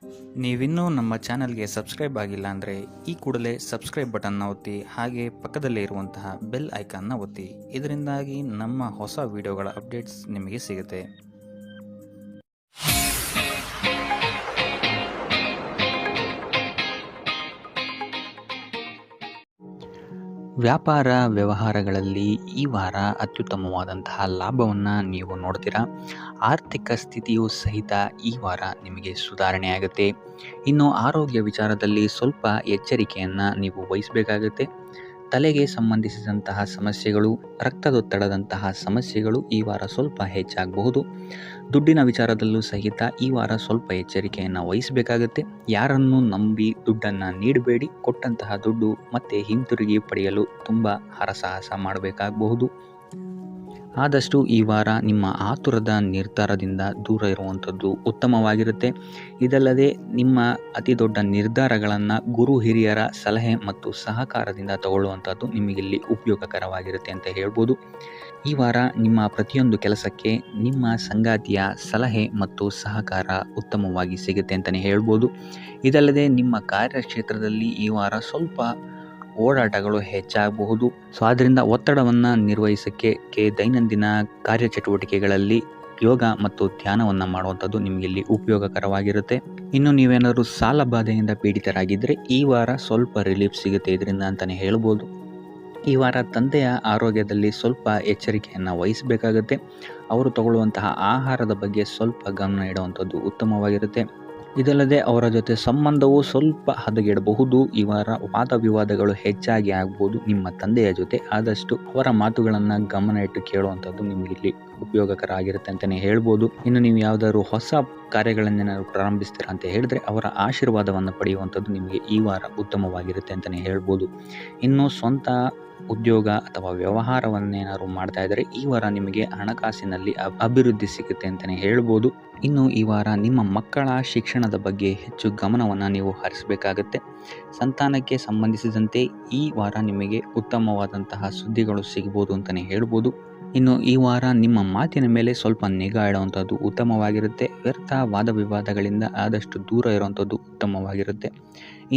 ನೀವಿನ್ನೂ ನಮ್ಮ ಚಾನಲ್ಗೆ ಸಬ್ಸ್ಕ್ರೈಬ್ ಆಗಿಲ್ಲ ಅಂದರೆ ಈ ಕೂಡಲೇ ಸಬ್ಸ್ಕ್ರೈಬ್ ಬಟನ್ನ ಒತ್ತಿ, ಹಾಗೆ ಪಕ್ಕದಲ್ಲೇ ಇರುವಂತಹ ಬೆಲ್ ಐಕಾನ್ನ ಒತ್ತಿ. ಇದರಿಂದಾಗಿ ನಮ್ಮ ಹೊಸ ವಿಡಿಯೋಗಳ ಅಪ್ಡೇಟ್ಸ್ ನಿಮಗೆ ಸಿಗುತ್ತೆ. ವ್ಯಾಪಾರ ವ್ಯವಹಾರಗಳಲ್ಲಿ ಈ ವಾರ ಅತ್ಯುತ್ತಮವಾದಂತಹ ಲಾಭವನ್ನು ನೀವು ನೋಡ್ತೀರಾ. ಆರ್ಥಿಕ ಸ್ಥಿತಿಯೂ ಸಹಿತ ಈ ವಾರ ನಿಮಗೆ ಸುಧಾರಣೆಯಾಗುತ್ತೆ. ಇನ್ನು ಆರೋಗ್ಯ ವಿಚಾರದಲ್ಲಿ ಸ್ವಲ್ಪ ಎಚ್ಚರಿಕೆಯನ್ನು ನೀವು ವಹಿಸಬೇಕಾಗುತ್ತೆ. ತಲೆಗೆ ಸಂಬಂಧಿಸಿದಂತಹ ಸಮಸ್ಯೆಗಳು, ರಕ್ತದೊತ್ತಡದಂತಹ ಸಮಸ್ಯೆಗಳು ಈ ವಾರ ಸ್ವಲ್ಪ ಹೆಚ್ಚಾಗಬಹುದು. ದುಡ್ಡಿನ ವಿಚಾರದಲ್ಲೂ ಸಹಿತ ಈ ವಾರ ಸ್ವಲ್ಪ ಎಚ್ಚರಿಕೆಯನ್ನು ವಹಿಸಬೇಕಾಗುತ್ತೆ. ಯಾರನ್ನು ನಂಬಿ ದುಡ್ಡನ್ನು ನೀಡಬೇಡಿ. ಕೊಟ್ಟಂತಹ ದುಡ್ಡು ಮತ್ತೆ ಹಿಂತಿರುಗಿ ಪಡೆಯಲು ತುಂಬ ಹರಸಾಹಸ ಮಾಡಬೇಕಾಗಬಹುದು. ಆದಷ್ಟು ಈ ವಾರ ನಿಮ್ಮ ಆತುರದ ನಿರ್ಧಾರದಿಂದ ದೂರ ಇರುವಂಥದ್ದು ಉತ್ತಮವಾಗಿರುತ್ತೆ. ಇದಲ್ಲದೆ ನಿಮ್ಮ ಅತಿ ದೊಡ್ಡ ನಿರ್ಧಾರಗಳನ್ನು ಗುರು ಹಿರಿಯರ ಸಲಹೆ ಮತ್ತು ಸಹಕಾರದಿಂದ ತಗೊಳ್ಳುವಂಥದ್ದು ನಿಮಗಿಲ್ಲಿ ಉಪಯೋಗಕರವಾಗಿರುತ್ತೆ ಅಂತ ಹೇಳ್ಬೋದು. ಈ ವಾರ ನಿಮ್ಮ ಪ್ರತಿಯೊಂದು ಕೆಲಸಕ್ಕೆ ನಿಮ್ಮ ಸಂಗಾತಿಯ ಸಲಹೆ ಮತ್ತು ಸಹಕಾರ ಉತ್ತಮವಾಗಿ ಸಿಗುತ್ತೆ ಅಂತಲೇ ಹೇಳ್ಬೋದು. ಇದಲ್ಲದೆ ನಿಮ್ಮ ಕಾರ್ಯಕ್ಷೇತ್ರದಲ್ಲಿ ಈ ವಾರ ಸ್ವಲ್ಪ ಓಡಾಟಗಳು ಹೆಚ್ಚಾಗಬಹುದು. ಸೊ ಆದ್ದರಿಂದ ಒತ್ತಡವನ್ನು ನಿರ್ವಹಿಸೋಕ್ಕೆ ದೈನಂದಿನ ಕಾರ್ಯಚಟುವಟಿಕೆಗಳಲ್ಲಿ ಯೋಗ ಮತ್ತು ಧ್ಯಾನವನ್ನು ಮಾಡುವಂಥದ್ದು ನಿಮಗಿಲ್ಲಿ ಉಪಯೋಗಕರವಾಗಿರುತ್ತೆ. ಇನ್ನು ನೀವೇನಾದರೂ ಸಾಲ ಬಾಧೆಯಿಂದ ಪೀಡಿತರಾಗಿದ್ದರೆ ಈ ವಾರ ಸ್ವಲ್ಪ ರಿಲೀಫ್ ಸಿಗುತ್ತೆ ಇದರಿಂದ ಅಂತಲೇ ಹೇಳ್ಬೋದು. ಈ ವಾರ ತಂದೆಯ ಆರೋಗ್ಯದಲ್ಲಿ ಸ್ವಲ್ಪ ಎಚ್ಚರಿಕೆಯನ್ನು ವಹಿಸಬೇಕಾಗುತ್ತೆ. ಅವರು ತಗೊಳ್ಳುವಂತಹ ಆಹಾರದ ಬಗ್ಗೆ ಸ್ವಲ್ಪ ಗಮನ ಇಡುವಂಥದ್ದು ಉತ್ತಮವಾಗಿರುತ್ತೆ. ಇದಲ್ಲದೆ ಅವರ ಜೊತೆ ಸಂಬಂಧವು ಸ್ವಲ್ಪ ಹದಗೆಡಬಹುದು. ಈ ವಾರ ವಾದ ವಿವಾದಗಳು ಹೆಚ್ಚಾಗಿ ಆಗ್ಬೋದು ನಿಮ್ಮ ತಂದೆಯ ಜೊತೆ. ಆದಷ್ಟು ಅವರ ಮಾತುಗಳನ್ನು ಗಮನ ಇಟ್ಟು ಕೇಳುವಂಥದ್ದು ನಿಮಗಿಲ್ಲಿ ಉಪಯೋಗಕರ ಆಗಿರುತ್ತೆ ಅಂತಲೇ ಹೇಳ್ಬೋದು. ಇನ್ನು ನೀವು ಯಾವುದಾದ್ರು ಹೊಸ ಕಾರ್ಯಗಳನ್ನೇನಾದ್ರು ಪ್ರಾರಂಭಿಸ್ತೀರಾ ಅಂತ ಹೇಳಿದ್ರೆ ಅವರ ಆಶೀರ್ವಾದವನ್ನು ಪಡೆಯುವಂಥದ್ದು ನಿಮಗೆ ಈ ವಾರ ಉತ್ತಮವಾಗಿರುತ್ತೆ ಅಂತಲೇ ಹೇಳ್ಬೋದು. ಇನ್ನು ಸ್ವಂತ ಉದ್ಯೋಗ ಅಥವಾ ವ್ಯವಹಾರವನ್ನೇನಾದ್ರು ಮಾಡ್ತಾ ಇದ್ದರೆ ಈ ವಾರ ನಿಮಗೆ ಹಣಕಾಸಿನಲ್ಲಿ ಅಭಿವೃದ್ಧಿ ಸಿಗುತ್ತೆ ಅಂತಲೇ ಹೇಳ್ಬೋದು. ಇನ್ನು ಈ ವಾರ ನಿಮ್ಮ ಮಕ್ಕಳ ಶಿಕ್ಷಣದ ಬಗ್ಗೆ ಹೆಚ್ಚು ಗಮನವನ್ನು ನೀವು ಹರಿಸಬೇಕಾಗತ್ತೆ. ಸಂತಾನಕ್ಕೆ ಸಂಬಂಧಿಸಿದಂತೆ ಈ ವಾರ ನಿಮಗೆ ಉತ್ತಮವಾದಂತಹ ಸುದ್ದಿಗಳು ಸಿಗ್ಬೋದು ಅಂತಲೇ ಹೇಳ್ಬೋದು. ಇನ್ನು ಈ ವಾರ ನಿಮ್ಮ ಮಾತಿನ ಮೇಲೆ ಸ್ವಲ್ಪ ನಿಗಾ ಇಡುವಂಥದ್ದು ಉತ್ತಮವಾಗಿರುತ್ತೆ. ವ್ಯರ್ಥ ವಾದ ವಿವಾದಗಳಿಂದ ಆದಷ್ಟು ದೂರ ಇರುವಂಥದ್ದು ಉತ್ತಮವಾಗಿರುತ್ತೆ.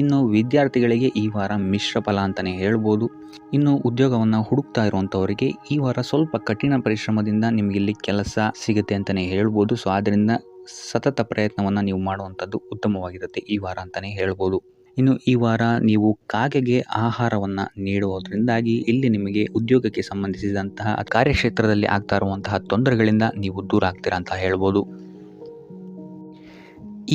ಇನ್ನು ವಿದ್ಯಾರ್ಥಿಗಳಿಗೆ ಈ ವಾರ ಮಿಶ್ರ ಫಲ ಅಂತಲೇ ಹೇಳ್ಬೋದು. ಇನ್ನು ಉದ್ಯೋಗವನ್ನು ಹುಡುಕ್ತಾ ಇರುವಂಥವರಿಗೆ ಈ ವಾರ ಸ್ವಲ್ಪ ಕಠಿಣ ಪರಿಶ್ರಮದಿಂದ ನಿಮಗಿಲ್ಲಿ ಕೆಲಸ ಸಿಗುತ್ತೆ ಅಂತಲೇ ಹೇಳ್ಬೋದು. ಸೊ ಆದ್ದರಿಂದ ಸತತ ಪ್ರಯತ್ನವನ್ನು ನೀವು ಮಾಡುವಂಥದ್ದು ಉತ್ತಮವಾಗಿರುತ್ತೆ ಈ ವಾರ ಅಂತಲೇ ಹೇಳ್ಬೋದು. ಇನ್ನು ಈ ವಾರ ನೀವು ಕಾಗೆಗೆ ಆಹಾರವನ್ನು ನೀಡುವುದರಿಂದಾಗಿ ಇಲ್ಲಿ ನಿಮಗೆ ಉದ್ಯೋಗಕ್ಕೆ ಸಂಬಂಧಿಸಿದಂತಹ ಕಾರ್ಯಕ್ಷೇತ್ರದಲ್ಲಿ ಆಗ್ತಾ ಇರುವಂತಹ ತೊಂದರೆಗಳಿಂದ ನೀವು ದೂರ ಆಗ್ತೀರಾ ಅಂತ ಹೇಳ್ಬೋದು.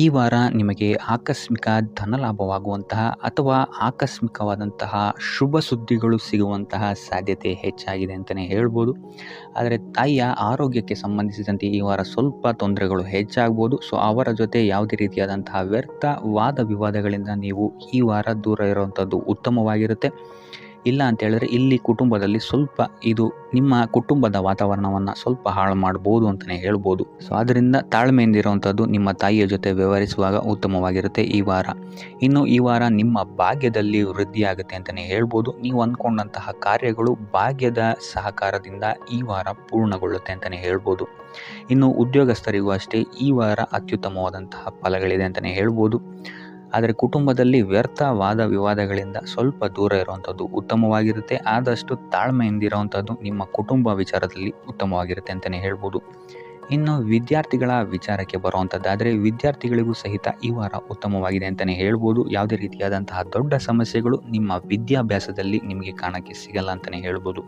ಈ ವಾರ ನಿಮಗೆ ಆಕಸ್ಮಿಕ ಧನಲಾಭವಾಗುವಂತಹ ಅಥವಾ ಆಕಸ್ಮಿಕವಾದಂತಹ ಶುಭ ಸುದ್ದಿಗಳು ಸಿಗುವಂತಹ ಸಾಧ್ಯತೆ ಹೆಚ್ಚಾಗಿದೆ ಅಂತಲೇ ಹೇಳ್ಬೋದು. ಆದರೆ ತಾಯಿಯ ಆರೋಗ್ಯಕ್ಕೆ ಸಂಬಂಧಿಸಿದಂತೆ ಈ ವಾರ ಸ್ವಲ್ಪ ತೊಂದರೆಗಳು ಹೆಚ್ಚಾಗ್ಬೋದು. ಸೊ ಅವರ ಜೊತೆ ಯಾವುದೇ ರೀತಿಯಾದಂತಹ ವ್ಯರ್ಥ ವಾದ ವಿವಾದಗಳಿಂದ ನೀವು ಈ ವಾರ ದೂರ ಇರುವಂಥದ್ದು ಉತ್ತಮವಾಗಿರುತ್ತೆ. ಇಲ್ಲ ಅಂತ ಹೇಳಿದ್ರೆ ಇಲ್ಲಿ ಕುಟುಂಬದಲ್ಲಿ ಸ್ವಲ್ಪ ಇದು ನಿಮ್ಮ ಕುಟುಂಬದ ವಾತಾವರಣವನ್ನು ಸ್ವಲ್ಪ ಹಾಳು ಮಾಡ್ಬೋದು ಅಂತಲೇ ಹೇಳ್ಬೋದು. ಸೊ ಅದರಿಂದ ತಾಳ್ಮೆಯಿಂದ ಇರುವಂಥದ್ದು ನಿಮ್ಮ ತಾಯಿಯ ಜೊತೆ ವ್ಯವಹರಿಸುವಾಗ ಉತ್ತಮವಾಗಿರುತ್ತೆ ಈ ವಾರ. ಇನ್ನು ಈ ವಾರ ನಿಮ್ಮ ಭಾಗ್ಯದಲ್ಲಿ ವೃದ್ಧಿಯಾಗುತ್ತೆ ಅಂತಲೇ ಹೇಳ್ಬೋದು. ನೀವು ಅಂದ್ಕೊಂಡಂತಹ ಕಾರ್ಯಗಳು ಭಾಗ್ಯದ ಸಹಕಾರದಿಂದ ಈ ವಾರ ಪೂರ್ಣಗೊಳ್ಳುತ್ತೆ ಅಂತಲೇ ಹೇಳ್ಬೋದು. ಇನ್ನು ಉದ್ಯೋಗಸ್ಥರಿಗೂ ಅಷ್ಟೇ ಈ ವಾರ ಅತ್ಯುತ್ತಮವಾದಂತಹ ಫಲಗಳಿದೆ ಅಂತಲೇ ಹೇಳ್ಬೋದು. ಆದರೆ ಕುಟುಂಬದಲ್ಲಿ ವ್ಯರ್ಥ ವಾದ ವಿವಾದಗಳಿಂದ ಸ್ವಲ್ಪ ದೂರ ಇರುವಂಥದ್ದು ಉತ್ತಮವಾಗಿರುತ್ತೆ. ಆದಷ್ಟು ತಾಳ್ಮೆಯಿಂದ ಇರುವಂಥದ್ದು ನಿಮ್ಮ ಕುಟುಂಬ ವಿಚಾರದಲ್ಲಿ ಉತ್ತಮವಾಗಿರುತ್ತೆ ಅಂತಲೇ ಹೇಳ್ಬೋದು. ಇನ್ನು ವಿದ್ಯಾರ್ಥಿಗಳ ವಿಚಾರಕ್ಕೆ ಬರುವಂಥದ್ದಾದರೆ ವಿದ್ಯಾರ್ಥಿಗಳಿಗೂ ಸಹಿತ ಈ ವಾರ ಉತ್ತಮವಾಗಿದೆ ಅಂತಲೇ ಹೇಳ್ಬೋದು. ಯಾವುದೇ ರೀತಿಯಾದಂತಹ ದೊಡ್ಡ ಸಮಸ್ಯೆಗಳು ನಿಮ್ಮ ವಿದ್ಯಾಭ್ಯಾಸದಲ್ಲಿ ನಿಮಗೆ ಕಾಣಕ್ಕೆ ಸಿಗಲ್ಲ ಅಂತಲೇ ಹೇಳ್ಬೋದು.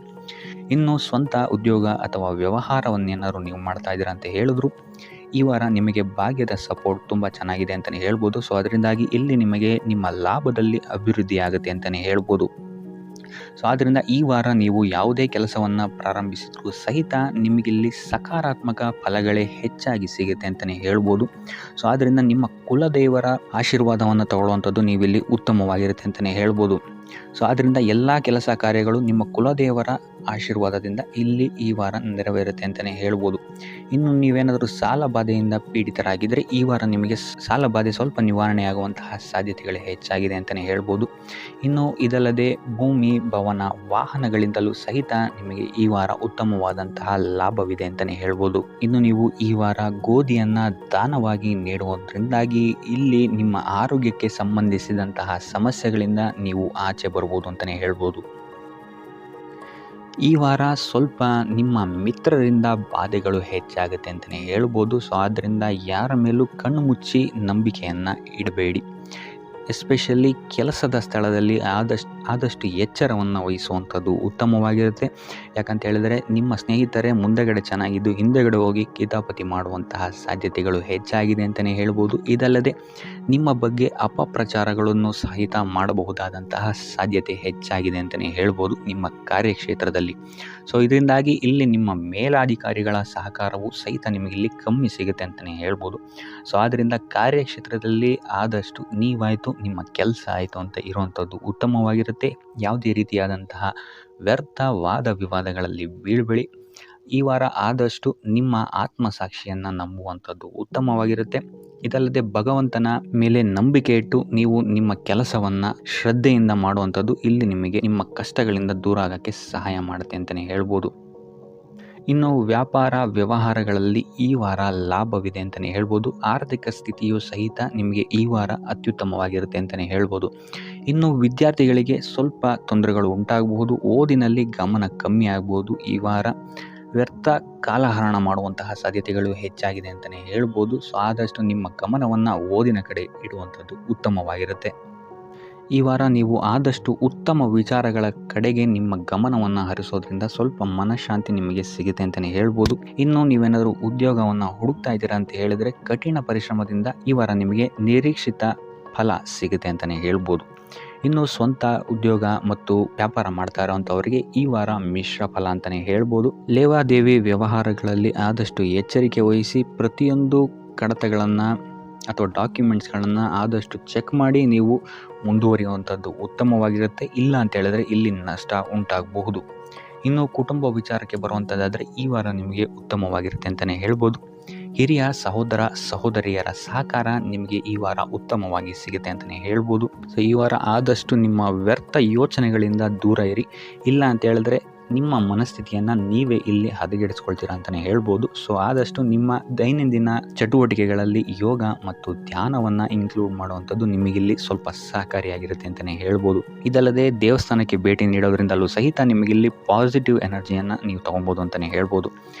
ಇನ್ನು ಸ್ವಂತ ಉದ್ಯೋಗ ಅಥವಾ ವ್ಯವಹಾರವನ್ನೇನಾದ್ರು ನೀವು ಮಾಡ್ತಾ ಇದ್ದೀರಾ ಅಂತ ಹೇಳಿದ್ರು ಈ ವಾರ ನಿಮಗೆ ಭಾಗ್ಯದ ಸಪೋರ್ಟ್ ತುಂಬ ಚೆನ್ನಾಗಿದೆ ಅಂತಲೇ ಹೇಳ್ಬೋದು. ಸೊ ಅದರಿಂದಾಗಿ ಇಲ್ಲಿ ನಿಮಗೆ ನಿಮ್ಮ ಲಾಭದಲ್ಲಿ ಅಭಿವೃದ್ಧಿ ಆಗುತ್ತೆ ಅಂತಲೇ ಹೇಳ್ಬೋದು. ಸೊ ಆದ್ದರಿಂದ ಈ ವಾರ ನೀವು ಯಾವುದೇ ಕೆಲಸವನ್ನು ಪ್ರಾರಂಭಿಸಿದ್ರೂ ಸಹಿತ ನಿಮಗಿಲ್ಲಿ ಸಕಾರಾತ್ಮಕ ಫಲಗಳೇ ಹೆಚ್ಚಾಗಿ ಸಿಗುತ್ತೆ ಅಂತಲೇ ಹೇಳ್ಬೋದು. ಸೊ ಆದ್ದರಿಂದ ನಿಮ್ಮ ಕುಲದೇವರ ಆಶೀರ್ವಾದವನ್ನು ತಗೊಳ್ಳುವಂಥದ್ದು ನೀವಿಲ್ಲಿ ಉತ್ತಮವಾಗಿರುತ್ತೆ ಅಂತಲೇ ಹೇಳ್ಬೋದು. ಸೊ ಆದ್ದರಿಂದ ಎಲ್ಲ ಕೆಲಸ ಕಾರ್ಯಗಳು ನಿಮ್ಮ ಕುಲದೇವರ ಆಶೀರ್ವಾದದಿಂದ ಇಲ್ಲಿ ಈ ವಾರ ನೆರವೇರುತ್ತೆ ಅಂತಲೇ ಹೇಳ್ಬೋದು. ಇನ್ನು ನೀವೇನಾದರೂ ಸಾಲ ಬಾಧೆಯಿಂದ ಪೀಡಿತರಾಗಿದ್ದರೆ ಈ ವಾರ ನಿಮಗೆ ಸಾಲ ಬಾಧೆ ಸ್ವಲ್ಪ ನಿವಾರಣೆ ಆಗುವಂತಹ ಸಾಧ್ಯತೆಗಳು ಹೆಚ್ಚಾಗಿದೆ ಅಂತಲೇ ಹೇಳ್ಬೋದು. ಇನ್ನು ಇದಲ್ಲದೆ ಭೂಮಿ, ಭವನ, ವಾಹನಗಳಿಂದಲೂ ಸಹಿತ ನಿಮಗೆ ಈ ವಾರ ಉತ್ತಮವಾದಂತಹ ಲಾಭವಿದೆ ಅಂತಲೇ ಹೇಳ್ಬೋದು. ಇನ್ನು ನೀವು ಈ ವಾರ ಗೋಧಿಯನ್ನು ದಾನವಾಗಿ ನೀಡುವುದರಿಂದಾಗಿ ಇಲ್ಲಿ ನಿಮ್ಮ ಆರೋಗ್ಯಕ್ಕೆ ಸಂಬಂಧಿಸಿದಂತಹ ಸಮಸ್ಯೆಗಳಿಂದ ನೀವು ಆಚೆ ಬರ್ಬೋದು ಅಂತಲೇ ಹೇಳ್ಬೋದು. ಈ ವಾರ ಸ್ವಲ್ಪ ನಿಮ್ಮ ಮಿತ್ರರಿಂದ ಬಾಧೆಗಳು ಹೆಚ್ಚಾಗುತ್ತೆ ಅಂತಲೇ ಹೇಳ್ಬೋದು. ಸೊ ಆದ್ದರಿಂದ ಯಾರ ಮೇಲೂ ಕಣ್ಣು ಮುಚ್ಚಿ ನಂಬಿಕೆಯನ್ನು ಇಡಬೇಡಿ. ಎಸ್ಪೆಷಲಿ ಕೆಲಸದ ಸ್ಥಳದಲ್ಲಿ ಆದಷ್ಟು ಎಚ್ಚರವನ್ನು ವಹಿಸುವಂಥದ್ದು ಉತ್ತಮವಾಗಿರುತ್ತೆ. ಯಾಕಂತ ಹೇಳಿದರೆ ನಿಮ್ಮ ಸ್ನೇಹಿತರೇ ಮುಂದೆಗಡೆ ಚೆನ್ನಾಗಿದ್ದು ಹಿಂದೆಗಡೆ ಹೋಗಿ ಕಿತಾಪತಿ ಮಾಡುವಂತಹ ಸಾಧ್ಯತೆಗಳು ಹೆಚ್ಚಾಗಿದೆ ಅಂತಲೇ ಹೇಳ್ಬೋದು. ಇದಲ್ಲದೆ ನಿಮ್ಮ ಬಗ್ಗೆ ಅಪಪ್ರಚಾರಗಳನ್ನು ಸಹಿತ ಮಾಡಬಹುದಾದಂತಹ ಸಾಧ್ಯತೆ ಹೆಚ್ಚಾಗಿದೆ ಅಂತಲೇ ಹೇಳ್ಬೋದು ನಿಮ್ಮ ಕಾರ್ಯಕ್ಷೇತ್ರದಲ್ಲಿ. ಸೊ ಇದರಿಂದಾಗಿ ಇಲ್ಲಿ ನಿಮ್ಮ ಮೇಲಾಧಿಕಾರಿಗಳ ಸಹಕಾರವು ಸಹಿತ ನಿಮಗೆ ಇಲ್ಲಿ ಕಮ್ಮಿ ಸಿಗುತ್ತೆ ಅಂತಲೇ ಹೇಳ್ಬೋದು. ಸೊ ಆದ್ದರಿಂದ ಕಾರ್ಯಕ್ಷೇತ್ರದಲ್ಲಿ ಆದಷ್ಟು ನೀವಾಯಿತು ನಿಮ್ಮ ಕೆಲಸ ಆಯಿತು ಅಂತ ಇರುವಂಥದ್ದು ಉತ್ತಮವಾಗಿರುತ್ತೆ. ಯಾವುದೇ ರೀತಿಯಾದಂತಹ ವ್ಯರ್ಥ ವಾದ ವಿವಾದಗಳಲ್ಲಿ ಬೀಳ್ಬೇಡಿ. ಈ ವಾರ ಆದಷ್ಟು ನಿಮ್ಮ ಆತ್ಮಸಾಕ್ಷಿಯನ್ನು ನಂಬುವಂಥದ್ದು ಉತ್ತಮವಾಗಿರುತ್ತೆ. ಇದಲ್ಲದೆ ಭಗವಂತನ ಮೇಲೆ ನಂಬಿಕೆ ಇಟ್ಟು ನೀವು ನಿಮ್ಮ ಕೆಲಸವನ್ನು ಶ್ರದ್ಧೆಯಿಂದ ಮಾಡುವಂಥದ್ದು ಇಲ್ಲಿ ನಿಮಗೆ ನಿಮ್ಮ ಕಷ್ಟಗಳಿಂದ ದೂರ ಆಗೋಕ್ಕೆ ಸಹಾಯ ಮಾಡುತ್ತೆ ಅಂತಲೇ ಹೇಳ್ಬೋದು. ಇನ್ನು ವ್ಯಾಪಾರ ವ್ಯವಹಾರಗಳಲ್ಲಿ ಈ ವಾರ ಲಾಭವಿದೆ ಅಂತಲೇ ಹೇಳ್ಬೋದು. ಆರ್ಥಿಕ ಸ್ಥಿತಿಯು ಸಹಿತ ನಿಮಗೆ ಈ ವಾರ ಅತ್ಯುತ್ತಮವಾಗಿರುತ್ತೆ ಅಂತಲೇ ಹೇಳ್ಬೋದು. ಇನ್ನು ವಿದ್ಯಾರ್ಥಿಗಳಿಗೆ ಸ್ವಲ್ಪ ತೊಂದರೆಗಳು ಉಂಟಾಗಬಹುದು. ಓದಿನಲ್ಲಿ ಗಮನ ಕಮ್ಮಿ ಆಗ್ಬೋದು. ಈ ವಾರ ವ್ಯರ್ಥ ಕಾಲಹರಣ ಮಾಡುವಂತಹ ಸಾಧ್ಯತೆಗಳು ಹೆಚ್ಚಾಗಿದೆ ಅಂತಲೇ ಹೇಳ್ಬೋದು. ಸೊ ಆದಷ್ಟು ನಿಮ್ಮ ಗಮನವನ್ನು ಓದಿನ ಕಡೆ ಇಡುವಂಥದ್ದು ಉತ್ತಮವಾಗಿರುತ್ತೆ. ಈ ವಾರ ನೀವು ಆದಷ್ಟು ಉತ್ತಮ ವಿಚಾರಗಳ ಕಡೆಗೆ ನಿಮ್ಮ ಗಮನವನ್ನು ಹರಿಸೋದ್ರಿಂದ ಸ್ವಲ್ಪ ಮನಃಶಾಂತಿ ನಿಮಗೆ ಸಿಗುತ್ತೆ ಅಂತಲೇ ಹೇಳ್ಬೋದು. ಇನ್ನು ನೀವೇನಾದರೂ ಉದ್ಯೋಗವನ್ನು ಹುಡುಕ್ತಾ ಇದ್ದೀರಾ ಅಂತ ಹೇಳಿದರೆ ಕಠಿಣ ಪರಿಶ್ರಮದಿಂದ ಈ ವಾರ ನಿಮಗೆ ನಿರೀಕ್ಷಿತ ಫಲ ಸಿಗುತ್ತೆ ಅಂತಲೇ ಹೇಳ್ಬೋದು. ಇನ್ನು ಸ್ವಂತ ಉದ್ಯೋಗ ಮತ್ತು ವ್ಯಾಪಾರ ಮಾಡ್ತಾ ಇರೋವಂಥವರಿಗೆ ಈ ವಾರ ಮಿಶ್ರ ಫಲ ಅಂತಲೇ ಹೇಳ್ಬೋದು. ಲೇವಾದೇವಿ ವ್ಯವಹಾರಗಳಲ್ಲಿ ಆದಷ್ಟು ಎಚ್ಚರಿಕೆ ವಹಿಸಿ ಪ್ರತಿಯೊಂದು ಕಡತಗಳನ್ನು ಅಥವಾ ಡಾಕ್ಯುಮೆಂಟ್ಸ್ಗಳನ್ನು ಆದಷ್ಟು ಚೆಕ್ ಮಾಡಿ ನೀವು ಮುಂದುವರಿಯುವಂಥದ್ದು ಉತ್ತಮವಾಗಿರುತ್ತೆ. ಇಲ್ಲ ಅಂತ ಹೇಳಿದ್ರೆ ಇಲ್ಲಿ ನಷ್ಟ ಉಂಟಾಗಬಹುದು. ಇನ್ನು ಕುಟುಂಬ ವಿಚಾರಕ್ಕೆ ಬರುವಂಥದ್ದಾದರೆ ಈ ವಾರ ನಿಮಗೆ ಉತ್ತಮವಾಗಿರುತ್ತೆ ಅಂತಲೇ ಹೇಳ್ಬೋದು. ಹಿರಿಯ ಸಹೋದರ ಸಹೋದರಿಯರ ಸಹಕಾರ ನಿಮಗೆ ಈ ವಾರ ಉತ್ತಮವಾಗಿ ಸಿಗುತ್ತೆ ಅಂತಲೇ ಹೇಳ್ಬೋದು. ಸೊ ಈ ವಾರ ಆದಷ್ಟು ನಿಮ್ಮ ವ್ಯರ್ಥ ಯೋಚನೆಗಳಿಂದ ದೂರ ಇರಿ. ಇಲ್ಲ ಅಂತ ಹೇಳಿದ್ರೆ ನಿಮ್ಮ ಮನಸ್ಥಿತಿಯನ್ನು ನೀವೇ ಇಲ್ಲಿ ಹದಗೆಡಿಸ್ಕೊಳ್ತೀರಾ ಅಂತಲೇ ಹೇಳ್ಬೋದು. ಸೊ ಆದಷ್ಟು ನಿಮ್ಮ ದೈನಂದಿನ ಚಟುವಟಿಕೆಗಳಲ್ಲಿ ಯೋಗ ಮತ್ತು ಧ್ಯಾನವನ್ನು ಇನ್ಕ್ಲೂಡ್ ಮಾಡುವಂಥದ್ದು ನಿಮಗಿಲ್ಲಿ ಸ್ವಲ್ಪ ಸಹಕಾರಿಯಾಗಿರುತ್ತೆ ಅಂತಲೇ ಹೇಳ್ಬೋದು. ಇದಲ್ಲದೆ ದೇವಸ್ಥಾನಕ್ಕೆ ಭೇಟಿ ನೀಡೋದ್ರಿಂದಲೂ ಸಹಿತ ನಿಮಗಿಲ್ಲಿ ಪಾಸಿಟಿವ್ ಎನರ್ಜಿಯನ್ನು ನೀವು ತೊಗೊಬೋದು ಅಂತಲೇ ಹೇಳ್ಬೋದು.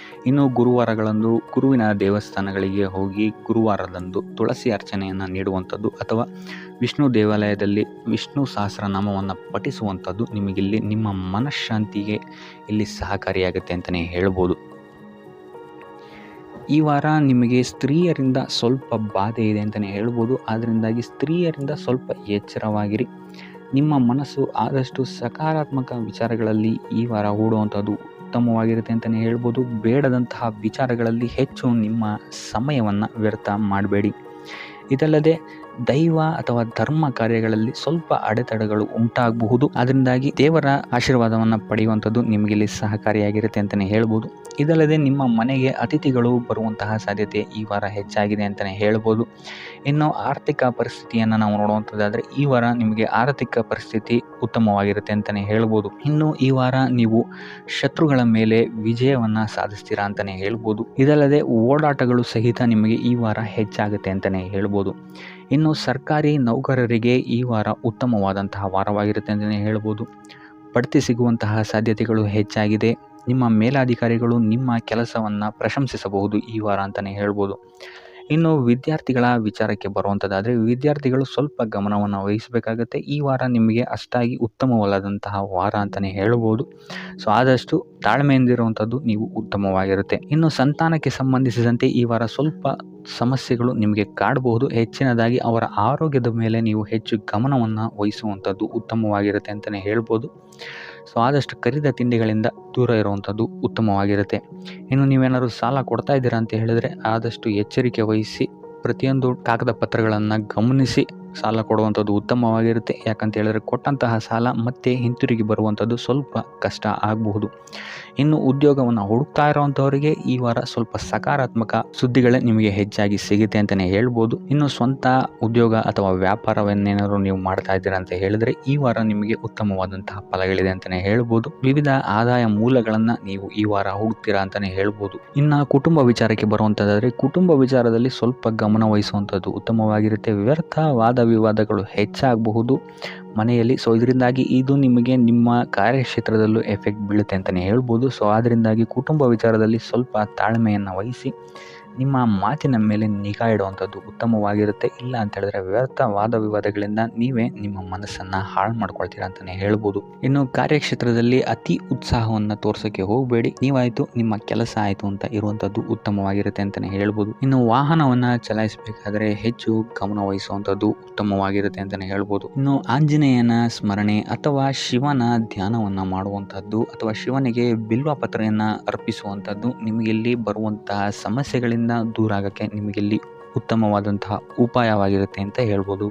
ಇನ್ನು ಗುರುವಾರಗಳಂದು ಗುರುವಿನ ದೇವಸ್ಥಾನಗಳಿಗೆ ಹೋಗಿ ಗುರುವಾರದಂದು ತುಳಸಿ ಅರ್ಚನೆಯನ್ನು ನೀಡುವಂಥದ್ದು ಅಥವಾ ವಿಷ್ಣು ದೇವಾಲಯದಲ್ಲಿ ವಿಷ್ಣು ಸಹಸ್ರನಾಮವನ್ನು ಪಠಿಸುವಂಥದ್ದು ನಿಮಗಿಲ್ಲಿ ನಿಮ್ಮ ಮನಃಶಾಂತಿಗೆ ಇಲ್ಲಿ ಸಹಕಾರಿಯಾಗುತ್ತೆ ಅಂತಲೇ ಹೇಳ್ಬೋದು. ಈ ವಾರ ನಿಮಗೆ ಸ್ತ್ರೀಯರಿಂದ ಸ್ವಲ್ಪ ಬಾಧೆ ಇದೆ ಅಂತಲೇ ಹೇಳ್ಬೋದು. ಅದರಿಂದಾಗಿ ಸ್ತ್ರೀಯರಿಂದ ಸ್ವಲ್ಪ ಎಚ್ಚರವಾಗಿರಿ. ನಿಮ್ಮ ಮನಸ್ಸು ಆದಷ್ಟು ಸಕಾರಾತ್ಮಕ ವಿಚಾರಗಳಲ್ಲಿ ಈ ವಾರ ಹೂಡುವಂಥದ್ದು ಉತ್ತಮವಾಗಿರುತ್ತೆ ಅಂತಲೇ ಹೇಳ್ಬೋದು. ಬೇಡದಂತಹ ವಿಚಾರಗಳಲ್ಲಿ ಹೆಚ್ಚು ನಿಮ್ಮ ಸಮಯವನ್ನು ವ್ಯರ್ಥ ಮಾಡಬೇಡಿ. ಇದಲ್ಲದೆ ದೈವ ಅಥವಾ ಧರ್ಮ ಕಾರ್ಯಗಳಲ್ಲಿ ಸ್ವಲ್ಪ ಅಡೆತಡೆಗಳು ಉಂಟಾಗಬಹುದು. ಅದರಿಂದಾಗಿ ದೇವರ ಆಶೀರ್ವಾದವನ್ನು ಪಡೆಯುವಂಥದ್ದು ನಿಮಗಿಲ್ಲಿ ಸಹಕಾರಿಯಾಗಿರುತ್ತೆ ಅಂತಲೇ ಹೇಳ್ಬೋದು. ಇದಲ್ಲದೆ ನಿಮ್ಮ ಮನೆಗೆ ಅತಿಥಿಗಳು ಬರುವಂತಹ ಸಾಧ್ಯತೆ ಈ ವಾರ ಹೆಚ್ಚಾಗಿದೆ ಅಂತಲೇ ಹೇಳ್ಬೋದು. ಇನ್ನು ಆರ್ಥಿಕ ಪರಿಸ್ಥಿತಿಯನ್ನು ನಾವು ನೋಡುವಂಥದ್ದಾದರೆ ಈ ವಾರ ನಿಮಗೆ ಆರ್ಥಿಕ ಪರಿಸ್ಥಿತಿ ಉತ್ತಮವಾಗಿರುತ್ತೆ ಅಂತಲೇ ಹೇಳ್ಬೋದು. ಇನ್ನು ಈ ವಾರ ನೀವು ಶತ್ರುಗಳ ಮೇಲೆ ವಿಜಯವನ್ನು ಸಾಧಿಸ್ತೀರಾ ಅಂತಲೇ ಹೇಳ್ಬೋದು. ಇದಲ್ಲದೆ ಓಡಾಟಗಳು ಸಹಿತ ನಿಮಗೆ ಈ ವಾರ ಹೆಚ್ಚಾಗುತ್ತೆ ಅಂತಲೇ ಹೇಳ್ಬೋದು. ಇನ್ನು ಸರ್ಕಾರಿ ನೌಕರರಿಗೆ ಈ ವಾರ ಉತ್ತಮವಾದಂತಹ ವಾರವಾಗಿರುತ್ತೆ ಅಂತಲೇ ಹೇಳ್ಬೋದು. ಬಡ್ತಿ ಸಿಗುವಂತಹ ಸಾಧ್ಯತೆಗಳು ಹೆಚ್ಚಾಗಿದೆ. ನಿಮ್ಮ ಮೇಲಾಧಿಕಾರಿಗಳು ನಿಮ್ಮ ಕೆಲಸವನ್ನು ಪ್ರಶಂಸಿಸಬಹುದು ಈ ವಾರ ಅಂತಲೇ ಹೇಳ್ಬೋದು. ಇನ್ನು ವಿದ್ಯಾರ್ಥಿಗಳ ವಿಚಾರಕ್ಕೆ ಬರುವಂಥದ್ದಾದರೆ ವಿದ್ಯಾರ್ಥಿಗಳು ಸ್ವಲ್ಪ ಗಮನವನ್ನು ವಹಿಸಬೇಕಾಗುತ್ತೆ. ಈ ವಾರ ನಿಮಗೆ ಅಷ್ಟಾಗಿ ಉತ್ತಮವಲ್ಲದಂತಹ ವಾರ ಅಂತಲೇ ಹೇಳ್ಬೋದು. ಸೊ ಆದಷ್ಟು ತಾಳ್ಮೆಯಿಂದಿರುವಂಥದ್ದು ನೀವು ಉತ್ತಮವಾಗಿರುತ್ತೆ. ಇನ್ನು ಸಂತಾನಕ್ಕೆ ಸಂಬಂಧಿಸಿದಂತೆ ಈ ವಾರ ಸ್ವಲ್ಪ ಸಮಸ್ಯೆಗಳು ನಿಮಗೆ ಕಾಡಬಹುದು. ಹೆಚ್ಚಿನದಾಗಿ ಅವರ ಆರೋಗ್ಯದ ಮೇಲೆ ನೀವು ಹೆಚ್ಚು ಗಮನವನ್ನು ವಹಿಸುವಂಥದ್ದು ಉತ್ತಮವಾಗಿರುತ್ತೆ ಅಂತಲೇ ಹೇಳ್ಬೋದು. ಸೊ ಆದಷ್ಟು ಕರಿದ ತಿಂಡಿಗಳಿಂದ ದೂರ ಇರುವಂಥದ್ದು ಉತ್ತಮವಾಗಿರುತ್ತೆ. ಇನ್ನು ನೀವೇನಾದ್ರು ಸಾಲ ಕೊಡ್ತಾ ಇದ್ದೀರಾ ಅಂತ ಹೇಳಿದರೆ ಆದಷ್ಟು ಎಚ್ಚರಿಕೆ ವಹಿಸಿ ಪ್ರತಿಯೊಂದು ಕಾಗದ ಪತ್ರಗಳನ್ನು ಗಮನಿಸಿ ಸಾಲ ಕೊಡುವಂಥದ್ದು ಉತ್ತಮವಾಗಿರುತ್ತೆ. ಯಾಕಂತ ಹೇಳಿದ್ರೆ ಕೊಟ್ಟಂತಹ ಸಾಲ ಮತ್ತೆ ಹಿಂತಿರುಗಿ ಬರುವಂಥದ್ದು ಸ್ವಲ್ಪ ಕಷ್ಟ ಆಗಬಹುದು. ಇನ್ನು ಉದ್ಯೋಗವನ್ನು ಹುಡುಕ್ತಾ ಇರೋವಂಥವರಿಗೆ ಈ ವಾರ ಸ್ವಲ್ಪ ಸಕಾರಾತ್ಮಕ ಸುದ್ದಿಗಳೇ ನಿಮಗೆ ಹೆಚ್ಚಾಗಿ ಸಿಗುತ್ತೆ ಅಂತಲೇ ಹೇಳ್ಬೋದು. ಇನ್ನು ಸ್ವಂತ ಉದ್ಯೋಗ ಅಥವಾ ವ್ಯಾಪಾರವನ್ನೇನಾದ್ರು ನೀವು ಮಾಡ್ತಾ ಇದ್ದೀರಾ ಅಂತ ಹೇಳಿದ್ರೆ ಈ ವಾರ ನಿಮಗೆ ಉತ್ತಮವಾದಂತಹ ಫಲಗಳಿದೆ ಅಂತಲೇ ಹೇಳ್ಬೋದು. ವಿವಿಧ ಆದಾಯ ಮೂಲಗಳನ್ನು ನೀವು ಈ ವಾರ ಹುಡುಕ್ತೀರಾ ಅಂತಲೇ ಹೇಳ್ಬೋದು. ಇನ್ನು ಕುಟುಂಬ ವಿಚಾರಕ್ಕೆ ಬರುವಂಥದ್ದಾದರೆ ಕುಟುಂಬ ವಿಚಾರದಲ್ಲಿ ಸ್ವಲ್ಪ ಗಮನ ವಹಿಸುವಂಥದ್ದು ಉತ್ತಮವಾಗಿರುತ್ತೆ. ವ್ಯರ್ಥ ವಾದ ವಿವಾದಗಳು ಹೆಚ್ಚಾಗಬಹುದು ಮನೆಯಲ್ಲಿ. ಸೊ ಇದರಿಂದಾಗಿ ಇದು ನಿಮಗೆ ನಿಮ್ಮ ಕಾರ್ಯಕ್ಷೇತ್ರದಲ್ಲೂ ಎಫೆಕ್ಟ್ ಬೀಳುತ್ತೆ ಅಂತಲೇ ಹೇಳ್ಬೋದು. ಸೊ ಅದರಿಂದಾಗಿ ಕುಟುಂಬ ವಿಚಾರದಲ್ಲಿ ಸ್ವಲ್ಪ ತಾಳ್ಮೆಯನ್ನು ವಹಿಸಿ ನಿಮ್ಮ ಮಾತಿನ ಮೇಲೆ ನಿಗಾ ಇಡುವಂಥದ್ದು ಉತ್ತಮವಾಗಿರುತ್ತೆ. ಇಲ್ಲ ಅಂತ ಹೇಳಿದ್ರೆ ವ್ಯರ್ಥ ವಾದ ವಿವಾದಗಳಿಂದ ನೀವೇ ನಿಮ್ಮ ಮನಸ್ಸನ್ನು ಹಾಳು ಮಾಡ್ಕೊಳ್ತೀರಾ ಅಂತಲೇ ಹೇಳ್ಬೋದು. ಇನ್ನು ಕಾರ್ಯಕ್ಷೇತ್ರದಲ್ಲಿ ಅತಿ ಉತ್ಸಾಹವನ್ನು ತೋರ್ಸೋಕ್ಕೆ ಹೋಗಬೇಡಿ. ನೀವಾಯಿತು ನಿಮ್ಮ ಕೆಲಸ ಆಯಿತು ಅಂತ ಇರುವಂಥದ್ದು ಉತ್ತಮವಾಗಿರುತ್ತೆ ಅಂತಲೇ ಹೇಳ್ಬೋದು. ಇನ್ನು ವಾಹನವನ್ನು ಚಲಾಯಿಸಬೇಕಾದ್ರೆ ಹೆಚ್ಚು ಗಮನ ವಹಿಸುವಂಥದ್ದು ಉತ್ತಮವಾಗಿರುತ್ತೆ ಅಂತಲೇ ಹೇಳ್ಬೋದು. ಇನ್ನು ಆಂಜನೇಯನ ಸ್ಮರಣೆ ಅಥವಾ ಶಿವನ ಧ್ಯಾನವನ್ನು ಮಾಡುವಂಥದ್ದು ಅಥವಾ ಶಿವನಿಗೆ ಬಿಲ್ವ ಪತ್ರೆಯನ್ನು ಅರ್ಪಿಸುವಂಥದ್ದು ನಿಮಗಿಲ್ಲಿ ಬರುವಂತಹ ಸಮಸ್ಯೆಗಳಿಂದ ದೂರ ಆಗೋಕ್ಕೆ ನಿಮಗಿಲ್ಲಿ ಉತ್ತಮವಾದಂತಹ ಉಪಾಯವಾಗಿರುತ್ತೆ ಅಂತ ಹೇಳ್ಬೋದು.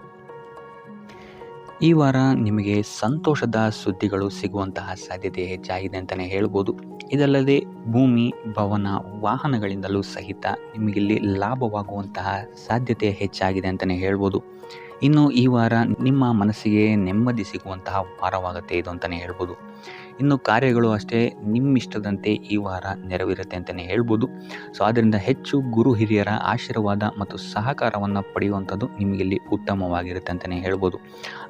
ಈ ವಾರ ನಿಮಗೆ ಸಂತೋಷದ ಸುದ್ದಿಗಳು ಸಿಗುವಂತಹ ಸಾಧ್ಯತೆ ಹೆಚ್ಚಾಗಿದೆ ಅಂತಲೇ ಹೇಳ್ಬೋದು. ಇದಲ್ಲದೆ ಭೂಮಿ, ಭವನ, ವಾಹನಗಳಿಂದಲೂ ಸಹಿತ ನಿಮಗಿಲ್ಲಿ ಲಾಭವಾಗುವಂತಹ ಸಾಧ್ಯತೆ ಹೆಚ್ಚಾಗಿದೆ ಅಂತಲೇ ಹೇಳ್ಬೋದು. ಇನ್ನು ಈ ವಾರ ನಿಮ್ಮ ಮನಸ್ಸಿಗೆ ನೆಮ್ಮದಿ ಸಿಗುವಂತಹ ವಾರವಾಗುತ್ತೆ ಇದು ಅಂತಲೇ ಹೇಳ್ಬೋದು. ಇನ್ನು ಕಾರ್ಯಗಳು ಅಷ್ಟೇ ನಿಮ್ಮಿಷ್ಟದಂತೆ ಈ ವಾರ ನೆರವೇರುತ್ತೆ ಅಂತಲೇ ಹೇಳ್ಬೋದು. ಸೊ ಆದ್ದರಿಂದ ಹೆಚ್ಚು ಗುರು ಹಿರಿಯರ ಆಶೀರ್ವಾದ ಮತ್ತು ಸಹಕಾರವನ್ನು ಪಡೆಯುವಂಥದ್ದು ನಿಮಗಿಲ್ಲಿ ಉತ್ತಮವಾಗಿರುತ್ತೆ ಅಂತಲೇ ಹೇಳ್ಬೋದು.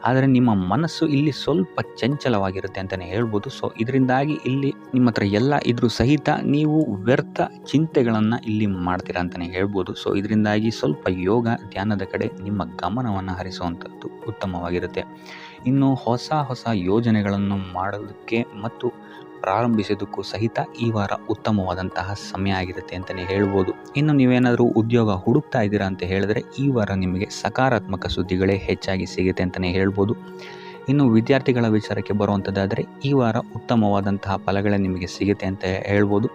ಆದರೆ ನಿಮ್ಮ ಮನಸ್ಸು ಇಲ್ಲಿ ಸ್ವಲ್ಪ ಚಂಚಲವಾಗಿರುತ್ತೆ ಅಂತಲೇ ಹೇಳ್ಬೋದು. ಸೊ ಇದರಿಂದಾಗಿ ಇಲ್ಲಿ ನಿಮ್ಮ ಹತ್ರ ಎಲ್ಲ ಇದ್ರೂ ಸಹಿತ ನೀವು ವ್ಯರ್ಥ ಚಿಂತೆಗಳನ್ನು ಇಲ್ಲಿ ಮಾಡ್ತೀರಾ ಅಂತಲೇ ಹೇಳ್ಬೋದು. ಸೊ ಇದರಿಂದಾಗಿ ಸ್ವಲ್ಪ ಯೋಗ ಧ್ಯಾನದ ಕಡೆ ನಿಮ್ಮ ಗಮನವನ್ನು ಹರಿಸುವಂಥದ್ದು ಉತ್ತಮವಾಗಿರುತ್ತೆ. ಇನ್ನು ಹೊಸ ಯೋಜನೆಗಳನ್ನು ಮಾಡೋದಕ್ಕೆ ಮತ್ತು ಪ್ರಾರಂಭಿಸೋದಕ್ಕೂ ಸಹಿತ ಈ ವಾರ ಉತ್ತಮವಾದಂತಹ ಸಮಯ ಆಗಿರುತ್ತೆ ಅಂತಲೇ ಹೇಳ್ಬೋದು. ಇನ್ನು ನೀವೇನಾದರೂ ಉದ್ಯೋಗ ಹುಡುಕ್ತಾ ಇದ್ದೀರಾ ಅಂತ ಹೇಳಿದ್ರೆ ಈ ವಾರ ನಿಮಗೆ ಸಕಾರಾತ್ಮಕ ಸುದ್ದಿಗಳೇ ಹೆಚ್ಚಾಗಿ ಸಿಗುತ್ತೆ ಅಂತಲೇ ಹೇಳ್ಬೋದು. ಇನ್ನು ವಿದ್ಯಾರ್ಥಿಗಳ ವಿಚಾರಕ್ಕೆ ಬರುವಂಥದ್ದಾದರೆ ಈ ವಾರ ಉತ್ತಮವಾದಂತಹ ಫಲಗಳೇ ನಿಮಗೆ ಸಿಗುತ್ತೆ ಅಂತ ಹೇಳ್ಬೋದು.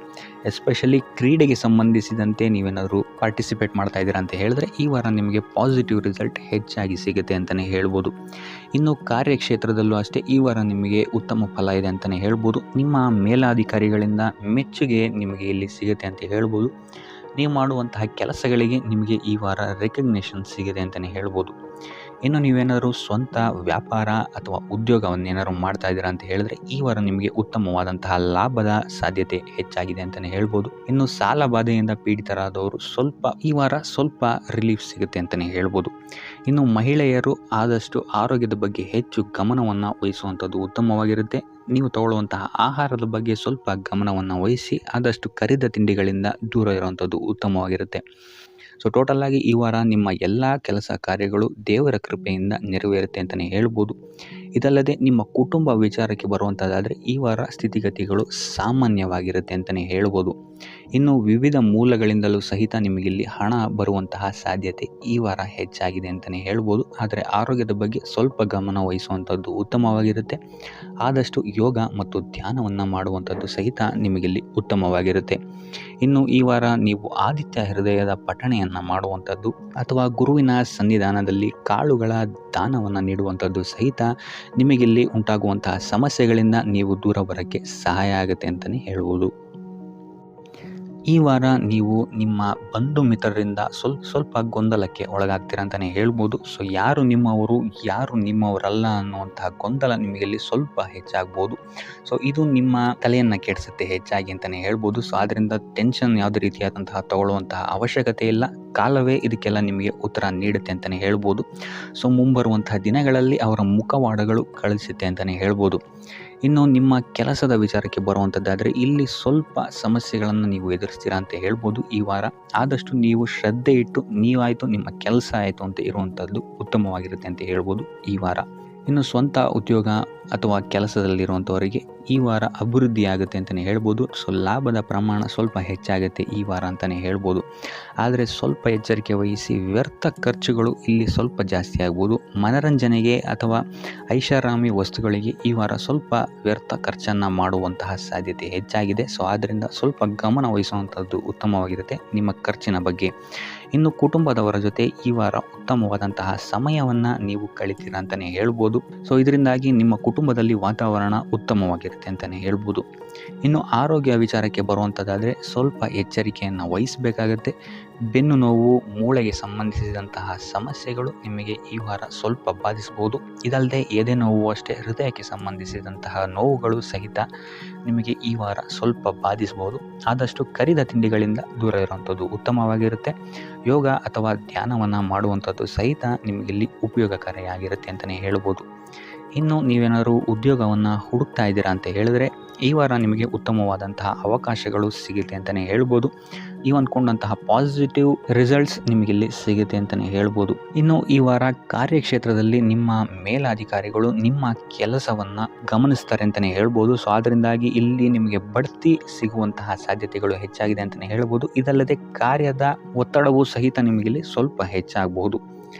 ಎಸ್ಪೆಷಲಿ ಕ್ರೀಡೆಗೆ ಸಂಬಂಧಿಸಿದಂತೆ ನೀವೇನಾದರೂ ಪಾರ್ಟಿಸಿಪೇಟ್ ಮಾಡ್ತಾ ಇದ್ದೀರಾ ಅಂತ ಹೇಳಿದ್ರೆ ಈ ವಾರ ನಿಮಗೆ ಪಾಸಿಟಿವ್ ರಿಸಲ್ಟ್ ಹೆಚ್ಚಾಗಿ ಸಿಗುತ್ತೆ ಅಂತಲೇ ಹೇಳ್ಬೋದು. ಇನ್ನು ಕಾರ್ಯಕ್ಷೇತ್ರದಲ್ಲೂ ಅಷ್ಟೇ ಈ ವಾರ ನಿಮಗೆ ಉತ್ತಮ ಫಲ ಇದೆ ಅಂತಲೇ ಹೇಳ್ಬೋದು. ನಿಮ್ಮ ಮೇಲಾಧಿಕಾರಿಗಳಿಂದ ಮೆಚ್ಚುಗೆ ನಿಮಗೆ ಇಲ್ಲಿ ಸಿಗುತ್ತೆ ಅಂತ ಹೇಳ್ಬೋದು. ನೀವು ಮಾಡುವಂತಹ ಕೆಲಸಗಳಿಗೆ ನಿಮಗೆ ಈ ವಾರ ರೆಕಗ್ನೇಷನ್ ಸಿಗಿದೆ ಅಂತಲೇ ಹೇಳ್ಬೋದು. ಇನ್ನು ನೀವೇನಾದರೂ ಸ್ವಂತ ವ್ಯಾಪಾರ ಅಥವಾ ಉದ್ಯೋಗವನ್ನೇನಾದ್ರು ಮಾಡ್ತಾ ಇದ್ದೀರಾ ಅಂತ ಹೇಳಿದ್ರೆ ಈ ವಾರ ನಿಮಗೆ ಉತ್ತಮವಾದಂತಹ ಲಾಭದ ಸಾಧ್ಯತೆ ಹೆಚ್ಚಾಗಿದೆ ಅಂತಲೇ ಹೇಳ್ಬೋದು. ಇನ್ನು ಸಾಲ ಬಾಧೆಯಿಂದ ಪೀಡಿತರಾದವರು ಈ ವಾರ ಸ್ವಲ್ಪ ರಿಲೀಫ್ ಸಿಗುತ್ತೆ ಅಂತಲೇ ಹೇಳ್ಬೋದು. ಇನ್ನು ಮಹಿಳೆಯರು ಆದಷ್ಟು ಆರೋಗ್ಯದ ಬಗ್ಗೆ ಹೆಚ್ಚು ಗಮನವನ್ನು ವಹಿಸುವಂಥದ್ದು ಉತ್ತಮವಾಗಿರುತ್ತೆ. ನೀವು ತಗೊಳ್ಳುವಂತಹ ಆಹಾರದ ಬಗ್ಗೆ ಸ್ವಲ್ಪ ಗಮನವನ್ನು ವಹಿಸಿ ಆದಷ್ಟು ಕರಿದ ತಿಂಡಿಗಳಿಂದ ದೂರ ಇರುವಂಥದ್ದು ಉತ್ತಮವಾಗಿರುತ್ತೆ. ಸೊ ಟೋಟಲ್ ಆಗಿ ಈ ವಾರ ನಿಮ್ಮ ಎಲ್ಲ ಕೆಲಸ ಕಾರ್ಯಗಳು ದೇವರ ಕೃಪೆಯಿಂದ ನೆರವೇರುತ್ತೆ ಅಂತಲೇ ಹೇಳ್ಬೋದು. ಇದಲ್ಲದೆ ನಿಮ್ಮ ಕುಟುಂಬ ವಿಚಾರಕ್ಕೆ ಬರುವಂಥದ್ದಾದರೆ ಈ ವಾರ ಸ್ಥಿತಿಗತಿಗಳು ಸಾಮಾನ್ಯವಾಗಿರುತ್ತೆ ಅಂತಲೇ ಹೇಳ್ಬೋದು. ಇನ್ನು ವಿವಿಧ ಮೂಲಗಳಿಂದಲೂ ಸಹಿತ ನಿಮಗಿಲ್ಲಿ ಹಣ ಬರುವಂತಹ ಸಾಧ್ಯತೆ ಈ ವಾರ ಹೆಚ್ಚಾಗಿದೆ ಅಂತಲೇ ಹೇಳ್ಬೋದು. ಆದರೆ ಆರೋಗ್ಯದ ಬಗ್ಗೆ ಸ್ವಲ್ಪ ಗಮನ ವಹಿಸುವಂಥದ್ದು ಉತ್ತಮವಾಗಿರುತ್ತೆ. ಆದಷ್ಟು ಯೋಗ ಮತ್ತು ಧ್ಯಾನವನ್ನು ಮಾಡುವಂಥದ್ದು ಸಹಿತ ನಿಮಗಿಲ್ಲಿ ಉತ್ತಮವಾಗಿರುತ್ತೆ. ಇನ್ನು ಈ ವಾರ ನೀವು ಆದಿತ್ಯ ಹೃದಯದ ಪಠಣೆಯನ್ನು ಮಾಡುವಂಥದ್ದು ಅಥವಾ ಗುರುವಿನ ಸನ್ನಿಧಾನದಲ್ಲಿ ಕಾಳುಗಳ ದಾನವನ್ನು ನೀಡುವಂಥದ್ದು ಸಹಿತ ನಿಮಗಿಲ್ಲಿ ಉಂಟಾಗುವಂತಹ ಸಮಸ್ಯೆಗಳಿಂದ ನೀವು ದೂರ ಬರೋಕ್ಕೆ ಸಹಾಯ ಆಗುತ್ತೆ ಅಂತಲೇ ಹೇಳ್ಬೋದು. ಈ ವಾರ ನೀವು ನಿಮ್ಮ ಬಂಧು ಮಿತ್ರರಿಂದ ಸ್ವಲ್ಪ ಗೊಂದಲಕ್ಕೆ ಒಳಗಾಗ್ತೀರಾ ಅಂತಲೇ ಹೇಳ್ಬೋದು. ಸೊ ಯಾರು ನಿಮ್ಮವರು ಯಾರು ನಿಮ್ಮವರಲ್ಲ ಅನ್ನುವಂತಹ ಗೊಂದಲ ನಿಮಗಲ್ಲಿ ಸ್ವಲ್ಪ ಹೆಚ್ಚಾಗ್ಬೋದು. ಸೊ ಇದು ನಿಮ್ಮ ತಲೆಯನ್ನು ಕೆಡಿಸುತ್ತೆ ಹೆಚ್ಚಾಗಿ ಅಂತಲೇ ಹೇಳ್ಬೋದು. ಸೊ ಆದ್ದರಿಂದ ಟೆನ್ಷನ್ ಯಾವುದೇ ರೀತಿಯಾದಂತಹ ತಗೊಳ್ಳುವಂತಹ ಅವಶ್ಯಕತೆ ಇಲ್ಲ. ಕಾಲವೇ ಇದಕ್ಕೆಲ್ಲ ನಿಮಗೆ ಉತ್ತರ ನೀಡುತ್ತೆ ಅಂತಲೇ ಹೇಳ್ಬೋದು. ಸೊ ಮುಂಬರುವಂತಹ ದಿನಗಳಲ್ಲಿ ಅವರ ಮುಖವಾಡಗಳು ಕಳಿಸುತ್ತೆ ಅಂತಲೇ ಹೇಳ್ಬೋದು. ಇನ್ನು ನಿಮ್ಮ ಕೆಲಸದ ವಿಚಾರಕ್ಕೆ ಬರುವಂಥದ್ದಾದರೆ ಇಲ್ಲಿ ಸ್ವಲ್ಪ ಸಮಸ್ಯೆಗಳನ್ನು ನೀವು ಎದುರಿಸ್ತೀರಾ ಅಂತ ಹೇಳ್ಬೋದು. ಈ ವಾರ ಆದಷ್ಟು ನೀವು ಶ್ರದ್ಧೆ ಇಟ್ಟು ನೀವಾಯಿತು ನಿಮ್ಮ ಕೆಲಸ ಆಯಿತು ಅಂತ ಇರುವಂಥದ್ದು ಉತ್ತಮವಾಗಿರುತ್ತೆ ಅಂತ ಹೇಳ್ಬೋದು ಈ ವಾರ. ಇನ್ನು ಸ್ವಂತ ಉದ್ಯೋಗ ಅಥವಾ ಕೆಲಸದಲ್ಲಿರುವಂಥವರಿಗೆ ಈ ವಾರ ಅಭಿವೃದ್ಧಿ ಆಗುತ್ತೆ ಅಂತಲೇ ಹೇಳ್ಬೋದು. ಸೊ ಲಾಭದ ಪ್ರಮಾಣ ಸ್ವಲ್ಪ ಹೆಚ್ಚಾಗುತ್ತೆ ಈ ವಾರ ಅಂತಲೇ ಹೇಳ್ಬೋದು. ಆದರೆ ಸ್ವಲ್ಪ ಎಚ್ಚರಿಕೆ ವಹಿಸಿ. ವ್ಯರ್ಥ ಖರ್ಚುಗಳು ಇಲ್ಲಿ ಸ್ವಲ್ಪ ಜಾಸ್ತಿ ಆಗ್ಬೋದು. ಮನರಂಜನೆಗೆ ಅಥವಾ ಐಷಾರಾಮಿ ವಸ್ತುಗಳಿಗೆ ಈ ವಾರ ಸ್ವಲ್ಪ ವ್ಯರ್ಥ ಖರ್ಚನ್ನು ಮಾಡುವಂತಹ ಸಾಧ್ಯತೆ ಹೆಚ್ಚಾಗಿದೆ. ಸೊ ಆದ್ದರಿಂದ ಸ್ವಲ್ಪ ಗಮನ ವಹಿಸುವಂಥದ್ದು ಉತ್ತಮವಾಗಿರುತ್ತೆ ನಿಮ್ಮ ಖರ್ಚಿನ ಬಗ್ಗೆ. ಇನ್ನು ಕುಟುಂಬದವರ ಜೊತೆ ಈ ವಾರ ಉತ್ತಮವಾದಂತಹ ಸಮಯವನ್ನು ನೀವು ಕಳಿತೀರಾ ಅಂತಲೇ ಹೇಳ್ಬೋದು. ಸೊ ಇದರಿಂದಾಗಿ ನಿಮ್ಮ ಕುಟುಂಬದಲ್ಲಿ ವಾತಾವರಣ ಉತ್ತಮವಾಗಿರುತ್ತೆ ಅಂತಲೇ ಹೇಳ್ಬೋದು. ಇನ್ನು ಆರೋಗ್ಯ ವಿಚಾರಕ್ಕೆ ಬರುವಂಥದ್ದಾದರೆ ಸ್ವಲ್ಪ ಎಚ್ಚರಿಕೆಯನ್ನು ವಹಿಸಬೇಕಾಗತ್ತೆ. ಬೆನ್ನು ನೋವು, ಮೂಳೆಗೆ ಸಂಬಂಧಿಸಿದಂತಹ ಸಮಸ್ಯೆಗಳು ನಿಮಗೆ ಈ ವಾರ ಸ್ವಲ್ಪ ಬಾಧಿಸಬಹುದು. ಇದಲ್ಲದೆ ಎದೆ ನೋವು ಅಷ್ಟೇ, ಹೃದಯಕ್ಕೆ ಸಂಬಂಧಿಸಿದಂತಹ ನೋವುಗಳು ಸಹಿತ ನಿಮಗೆ ಈ ವಾರ ಸ್ವಲ್ಪ ಬಾಧಿಸಬಹುದು. ಆದಷ್ಟು ಕರಿದ ತಿಂಡಿಗಳಿಂದ ದೂರ ಇರುವಂಥದ್ದು ಉತ್ತಮವಾಗಿರುತ್ತೆ. ಯೋಗ ಅಥವಾ ಧ್ಯಾನವನ್ನು ಮಾಡುವಂಥದ್ದು ಸಹಿತ ನಿಮಗಿಲ್ಲಿ ಉಪಯೋಗಕಾರಿಯಾಗಿರುತ್ತೆ ಅಂತಲೇ ಹೇಳ್ಬೋದು. ಇನ್ನು ನೀವೇನಾದರೂ ಉದ್ಯೋಗವನ್ನು ಹುಡುಕ್ತಾ ಇದ್ದೀರಾ ಅಂತ ಹೇಳಿದ್ರೆ ಈ ವಾರ ನಿಮಗೆ ಉತ್ತಮವಾದಂತಹ ಅವಕಾಶಗಳು ಸಿಗುತ್ತೆ ಅಂತಲೇ ಹೇಳ್ಬೋದು. ನೀವು ಅಂದ್ಕೊಂಡಂತಹ ಪಾಸಿಟಿವ್ ರಿಸಲ್ಟ್ಸ್ ನಿಮಗಿಲ್ಲಿ ಸಿಗುತ್ತೆ ಅಂತಲೇ ಹೇಳ್ಬೋದು. ಇನ್ನು ಈ ವಾರ ಕಾರ್ಯಕ್ಷೇತ್ರದಲ್ಲಿ ನಿಮ್ಮ ಮೇಲಾಧಿಕಾರಿಗಳು ನಿಮ್ಮ ಕೆಲಸವನ್ನು ಗಮನಿಸ್ತಾರೆ ಅಂತಲೇ ಹೇಳ್ಬೋದು. ಸೊ ಅದರಿಂದಾಗಿ ಇಲ್ಲಿ ನಿಮಗೆ ಬಡ್ತಿ ಸಿಗುವಂತಹ ಸಾಧ್ಯತೆಗಳು ಹೆಚ್ಚಾಗಿದೆ ಅಂತಲೇ ಹೇಳ್ಬೋದು. ಇದಲ್ಲದೆ ಕಾರ್ಯದ ಒತ್ತಡವೂ ಸಹಿತ ನಿಮಗಿಲ್ಲಿ ಸ್ವಲ್ಪ ಹೆಚ್ಚಾಗಬಹುದು.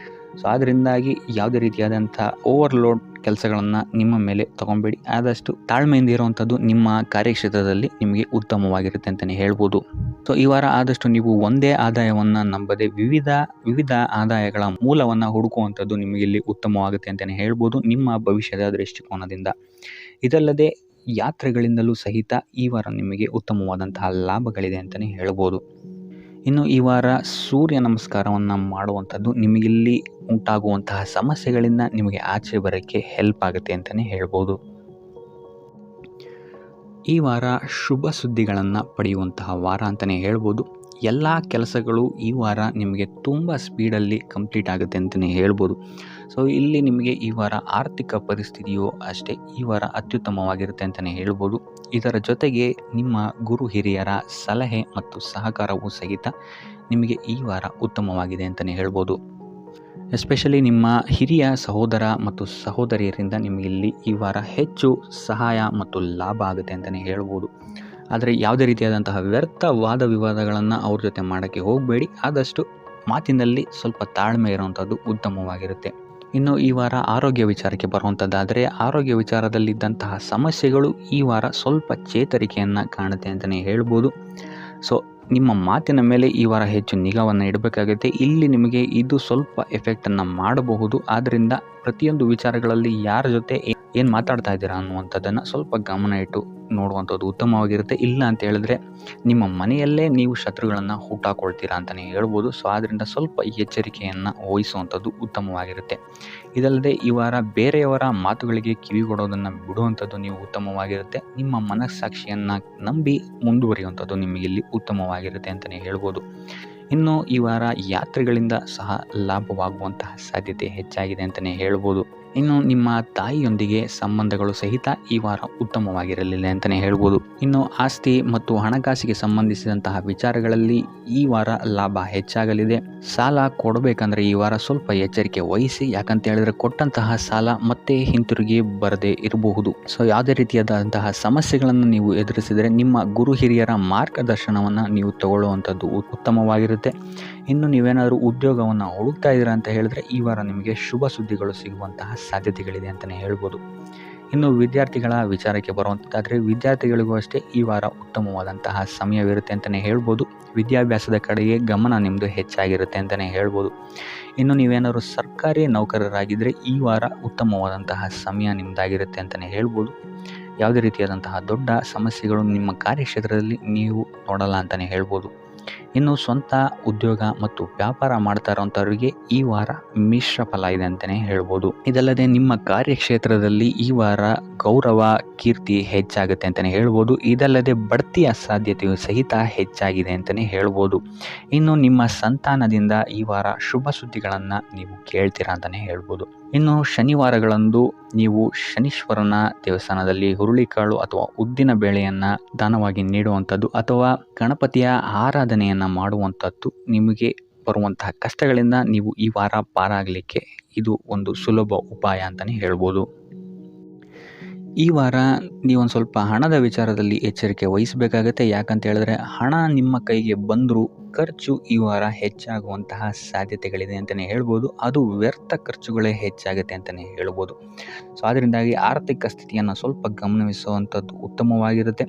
ಸೊ ಅದರಿಂದಾಗಿ ಯಾವುದೇ ರೀತಿಯಾದಂಥ ಓವರ್ಲೋಡ್ ಕೆಲಸಗಳನ್ನು ನಿಮ್ಮ ಮೇಲೆ ತೊಗೊಬೇಡಿ. ಆದಷ್ಟು ತಾಳ್ಮೆಯಿಂದ ಇರುವಂಥದ್ದು ನಿಮ್ಮ ಕಾರ್ಯಕ್ಷೇತ್ರದಲ್ಲಿ ನಿಮಗೆ ಉತ್ತಮವಾಗಿರುತ್ತೆ ಅಂತಲೇ ಹೇಳ್ಬೋದು. ಸೊ ಈ ವಾರ ಆದಷ್ಟು ನೀವು ಒಂದೇ ಆದಾಯವನ್ನು ನಂಬದೆ ವಿವಿಧ ಆದಾಯಗಳ ಮೂಲವನ್ನು ಹುಡುಕುವಂಥದ್ದು ನಿಮಗಿಲ್ಲಿ ಉತ್ತಮವಾಗುತ್ತೆ ಅಂತಲೇ ಹೇಳ್ಬೋದು ನಿಮ್ಮ ಭವಿಷ್ಯದ ದೃಷ್ಟಿಕೋನದಿಂದ. ಇದಲ್ಲದೆ ಯಾತ್ರೆಗಳಿಂದಲೂ ಸಹಿತ ಈ ವಾರ ನಿಮಗೆ ಉತ್ತಮವಾದಂತಹ ಲಾಭಗಳಿದೆ ಅಂತಲೇ ಹೇಳ್ಬೋದು. ಇನ್ನು ಈ ವಾರ ಸೂರ್ಯ ನಮಸ್ಕಾರವನ್ನು ಮಾಡುವಂಥದ್ದು ನಿಮಗಿಲ್ಲಿ ಉಂಟಾಗುವಂತಹ ಸಮಸ್ಯೆಗಳಿಂದ ನಿಮಗೆ ಆಚೆ ಬರೋಕ್ಕೆ ಹೆಲ್ಪ್ ಆಗುತ್ತೆ ಅಂತಲೇ ಹೇಳ್ಬೋದು. ಈ ವಾರ ಶುಭ ಸುದ್ದಿಗಳನ್ನು ಪಡೆಯುವಂತಹ ವಾರ ಅಂತಲೇ ಹೇಳ್ಬೋದು. ಎಲ್ಲ ಕೆಲಸಗಳು ಈ ವಾರ ನಿಮಗೆ ತುಂಬ ಸ್ಪೀಡಲ್ಲಿ ಕಂಪ್ಲೀಟ್ ಆಗುತ್ತೆ ಅಂತಲೇ ಹೇಳ್ಬೋದು. ಸೊ ಇಲ್ಲಿ ನಿಮಗೆ ಈ ವಾರ ಆರ್ಥಿಕ ಪರಿಸ್ಥಿತಿಯು ಅಷ್ಟೇ ಈ ವಾರ ಅತ್ಯುತ್ತಮವಾಗಿರುತ್ತೆ ಅಂತಲೇ ಹೇಳ್ಬೋದು. ಇದರ ಜೊತೆಗೆ ನಿಮ್ಮ ಗುರು ಹಿರಿಯರ ಸಲಹೆ ಮತ್ತು ಸಹಕಾರವೂ ಸಹಿತ ನಿಮಗೆ ಈ ವಾರ ಉತ್ತಮವಾಗಿದೆ ಅಂತಲೇ ಹೇಳ್ಬೋದು. ಎಸ್ಪೆಷಲಿ ನಿಮ್ಮ ಹಿರಿಯ ಸಹೋದರ ಮತ್ತು ಸಹೋದರಿಯರಿಂದ ನಿಮಗಿಲ್ಲಿ ಈ ವಾರ ಹೆಚ್ಚು ಸಹಾಯ ಮತ್ತು ಲಾಭ ಆಗುತ್ತೆ ಅಂತಲೇ ಹೇಳ್ಬೋದು. ಆದರೆ ಯಾವುದೇ ರೀತಿಯಾದಂತಹ ವ್ಯರ್ಥ ವಾದ ವಿವಾದಗಳನ್ನು ಅವ್ರ ಜೊತೆ ಮಾಡೋಕ್ಕೆ ಹೋಗಬೇಡಿ. ಆದಷ್ಟು ಮಾತಿನಲ್ಲಿ ಸ್ವಲ್ಪ ತಾಳ್ಮೆ ಇರುವಂಥದ್ದು ಉತ್ತಮವಾಗಿರುತ್ತೆ. ಇನ್ನು ಈ ವಾರ ಆರೋಗ್ಯ ವಿಚಾರಕ್ಕೆ ಬರುವಂಥದ್ದಾದರೆ ಆರೋಗ್ಯ ವಿಚಾರದಲ್ಲಿದ್ದಂತಹ ಸಮಸ್ಯೆಗಳು ಈ ವಾರ ಸ್ವಲ್ಪ ಚೇತರಿಕೆಯನ್ನು ಕಾಣುತ್ತೆ ಅಂತಲೇ ಹೇಳ್ಬೋದು. ಸೊ ನಿಮ್ಮ ಮಾತಿನ ಮೇಲೆ ಈ ವಾರ ಹೆಚ್ಚು ನಿಗಾವನ್ನು ಇಡಬೇಕಾಗುತ್ತೆ. ಇಲ್ಲಿ ನಿಮಗೆ ಇದು ಸ್ವಲ್ಪ ಎಫೆಕ್ಟನ್ನು ಮಾಡಬಹುದು. ಆದ್ದರಿಂದ ಪ್ರತಿಯೊಂದು ವಿಚಾರಗಳಲ್ಲಿ ಯಾರ ಜೊತೆ ಏನು ಮಾತಾಡ್ತಾ ಇದ್ದೀರಾ ಅನ್ನುವಂಥದ್ದನ್ನು ಸ್ವಲ್ಪ ಗಮನ ಇಟ್ಟು ನೋಡುವಂಥದ್ದು ಉತ್ತಮವಾಗಿರುತ್ತೆ. ಇಲ್ಲ ಅಂತ ಹೇಳಿದ್ರೆ ನಿಮ್ಮ ಮನೆಯಲ್ಲೇ ನೀವು ಶತ್ರುಗಳನ್ನು ಹುಟ್ಟಾಕೊಳ್ತೀರಾ ಅಂತಲೇ ಹೇಳ್ಬೋದು. ಸೊ ಆದ್ದರಿಂದ ಸ್ವಲ್ಪ ಎಚ್ಚರಿಕೆಯನ್ನು ವಹಿಸುವಂಥದ್ದು ಉತ್ತಮವಾಗಿರುತ್ತೆ. ಇದಲ್ಲದೆ ಈ ವಾರ ಬೇರೆಯವರ ಮಾತುಗಳಿಗೆ ಕಿವಿಗೊಡೋದನ್ನು ಬಿಡುವಂಥದ್ದು ನೀವು ಉತ್ತಮವಾಗಿರುತ್ತೆ. ನಿಮ್ಮ ಮನಸ್ಸಾಕ್ಷಿಯನ್ನು ನಂಬಿ ಮುಂದುವರಿಯುವಂಥದ್ದು ನಿಮಗಿಲ್ಲಿ ಉತ್ತಮವಾಗಿರುತ್ತೆ ಅಂತಲೇ ಹೇಳ್ಬೋದು. ಇನ್ನು ಈ ವಾರ ಯಾತ್ರೆಗಳಿಂದ ಸಹ ಲಾಭವಾಗುವಂತಹ ಸಾಧ್ಯತೆ ಹೆಚ್ಚಾಗಿದೆ ಅಂತಲೇ ಹೇಳ್ಬೋದು. ಇನ್ನು ನಿಮ್ಮ ತಾಯಿಯೊಂದಿಗೆ ಸಂಬಂಧಗಳು ಸಹಿತ ಈ ವಾರ ಉತ್ತಮವಾಗಿರಲಿಲ್ಲ ಅಂತಲೇ ಹೇಳ್ಬೋದು. ಇನ್ನು ಆಸ್ತಿ ಮತ್ತು ಹಣಕಾಸಿಗೆ ಸಂಬಂಧಿಸಿದಂತಹ ವಿಚಾರಗಳಲ್ಲಿ ಈ ವಾರ ಲಾಭ ಹೆಚ್ಚಾಗಲಿದೆ. ಸಾಲ ಕೊಡಬೇಕಂದ್ರೆ ಈ ವಾರ ಸ್ವಲ್ಪ ಎಚ್ಚರಿಕೆ ವಹಿಸಿ, ಯಾಕಂತ ಹೇಳಿದ್ರೆ ಕೊಟ್ಟಂತಹ ಸಾಲ ಮತ್ತೆ ಹಿಂತಿರುಗಿ ಬರದೇ ಇರಬಹುದು. ಸೊ ಯಾವುದೇ ರೀತಿಯಾದಂತಹ ಸಮಸ್ಯೆಗಳನ್ನು ನೀವು ಎದುರಿಸಿದರೆ ನಿಮ್ಮ ಗುರು ಹಿರಿಯರ ಮಾರ್ಗದರ್ಶನವನ್ನು ನೀವು ತಗೊಳ್ಳುವಂಥದ್ದು ಉತ್ತಮವಾಗಿರುತ್ತೆ. ಇನ್ನು ನೀವೇನಾದರೂ ಉದ್ಯೋಗವನ್ನು ಹುಡುಕ್ತಾ ಇದ್ದೀರಾ ಅಂತ ಹೇಳಿದ್ರೆ ಈ ವಾರ ನಿಮಗೆ ಶುಭ ಸುದ್ದಿಗಳು ಸಿಗುವಂತಹ ಸಾಧ್ಯತೆಗಳಿದೆ ಅಂತಲೇ ಹೇಳ್ಬೋದು. ಇನ್ನು ವಿದ್ಯಾರ್ಥಿಗಳ ವಿಚಾರಕ್ಕೆ ಬರುವಂಥದ್ದಾದರೆ ವಿದ್ಯಾರ್ಥಿಗಳಿಗೂ ಅಷ್ಟೇ ಈ ವಾರ ಉತ್ತಮವಾದಂತಹ ಸಮಯವಿರುತ್ತೆ ಅಂತಲೇ ಹೇಳ್ಬೋದು. ವಿದ್ಯಾಭ್ಯಾಸದ ಕಡೆಗೆ ಗಮನ ನಿಮ್ಮದು ಹೆಚ್ಚಾಗಿರುತ್ತೆ ಅಂತಲೇ ಹೇಳ್ಬೋದು. ಇನ್ನು ನೀವೇನಾದರೂ ಸರ್ಕಾರಿ ನೌಕರರಾಗಿದ್ದರೆ ಈ ವಾರ ಉತ್ತಮವಾದಂತಹ ಸಮಯ ನಿಮ್ಮದಾಗಿರುತ್ತೆ ಅಂತಲೇ ಹೇಳ್ಬೋದು. ಯಾವುದೇ ರೀತಿಯಾದಂತಹ ದೊಡ್ಡ ಸಮಸ್ಯೆಗಳು ನಿಮ್ಮ ಕಾರ್ಯಕ್ಷೇತ್ರದಲ್ಲಿ ನೀವು ನೋಡಲ್ಲ ಅಂತಲೇ ಹೇಳ್ಬೋದು. ಇನ್ನು ಸ್ವಂತ ಉದ್ಯೋಗ ಮತ್ತು ವ್ಯಾಪಾರ ಮಾಡ್ತಾ ಇರೋಂಥವ್ರಿಗೆ ಈ ವಾರ ಮಿಶ್ರ ಫಲ ಇದೆ ಅಂತಲೇ ಹೇಳ್ಬೋದು. ಇದಲ್ಲದೆ ನಿಮ್ಮ ಕಾರ್ಯಕ್ಷೇತ್ರದಲ್ಲಿ ಈ ವಾರ ಗೌರವ ಕೀರ್ತಿ ಹೆಚ್ಚಾಗುತ್ತೆ ಅಂತಲೇ ಹೇಳ್ಬೋದು. ಇದಲ್ಲದೆ ಬಡ್ತಿಯ ಸಾಧ್ಯತೆಯು ಸಹಿತ ಹೆಚ್ಚಾಗಿದೆ ಅಂತಲೇ ಹೇಳ್ಬೋದು. ಇನ್ನು ನಿಮ್ಮ ಸಂತಾನದಿಂದ ಈ ವಾರ ಶುಭ ಸುದ್ದಿಗಳನ್ನು ನೀವು ಕೇಳ್ತೀರಾ ಅಂತಲೇ ಹೇಳ್ಬೋದು. ಇನ್ನು ಶನಿವಾರಗಳಂದು ನೀವು ಶನೀಶ್ವರನ ದೇವಸ್ಥಾನದಲ್ಲಿ ಹುರುಳಿಕಾಳು ಅಥವಾ ಉದ್ದಿನ ಬೇಳೆಯನ್ನು ದಾನವಾಗಿ ನೀಡುವಂಥದ್ದು ಅಥವಾ ಗಣಪತಿಯ ಆರಾಧನೆಯನ್ನು ಮಾಡುವಂಥದ್ದು ನಿಮಗೆ ಬರುವಂತಹ ಕಷ್ಟಗಳಿಂದ ನೀವು ಈ ವಾರ ಪಾರಾಗಲಿಕ್ಕೆ ಇದು ಒಂದು ಸುಲಭ ಉಪಾಯ ಅಂತಲೇ ಹೇಳ್ಬೋದು. ಈ ವಾರ ನೀವೊಂದು ಸ್ವಲ್ಪ ಹಣದ ವಿಚಾರದಲ್ಲಿ ಎಚ್ಚರಿಕೆ ವಹಿಸಬೇಕಾಗತ್ತೆ. ಯಾಕಂತ ಹೇಳಿದ್ರೆ ಹಣ ನಿಮ್ಮ ಕೈಗೆ ಬಂದರೂ ಖರ್ಚು ಈ ವಾರ ಹೆಚ್ಚಾಗುವಂತಹ ಸಾಧ್ಯತೆಗಳಿದೆ ಅಂತಲೇ ಹೇಳ್ಬೋದು. ಅದು ವ್ಯರ್ಥ ಖರ್ಚುಗಳೇ ಹೆಚ್ಚಾಗುತ್ತೆ ಅಂತಲೇ ಹೇಳ್ಬೋದು. ಸೊ ಅದರಿಂದಾಗಿ ಆರ್ಥಿಕ ಸ್ಥಿತಿಯನ್ನು ಸ್ವಲ್ಪ ಗಮನಿಸುವಂಥದ್ದು ಉತ್ತಮವಾಗಿರುತ್ತೆ.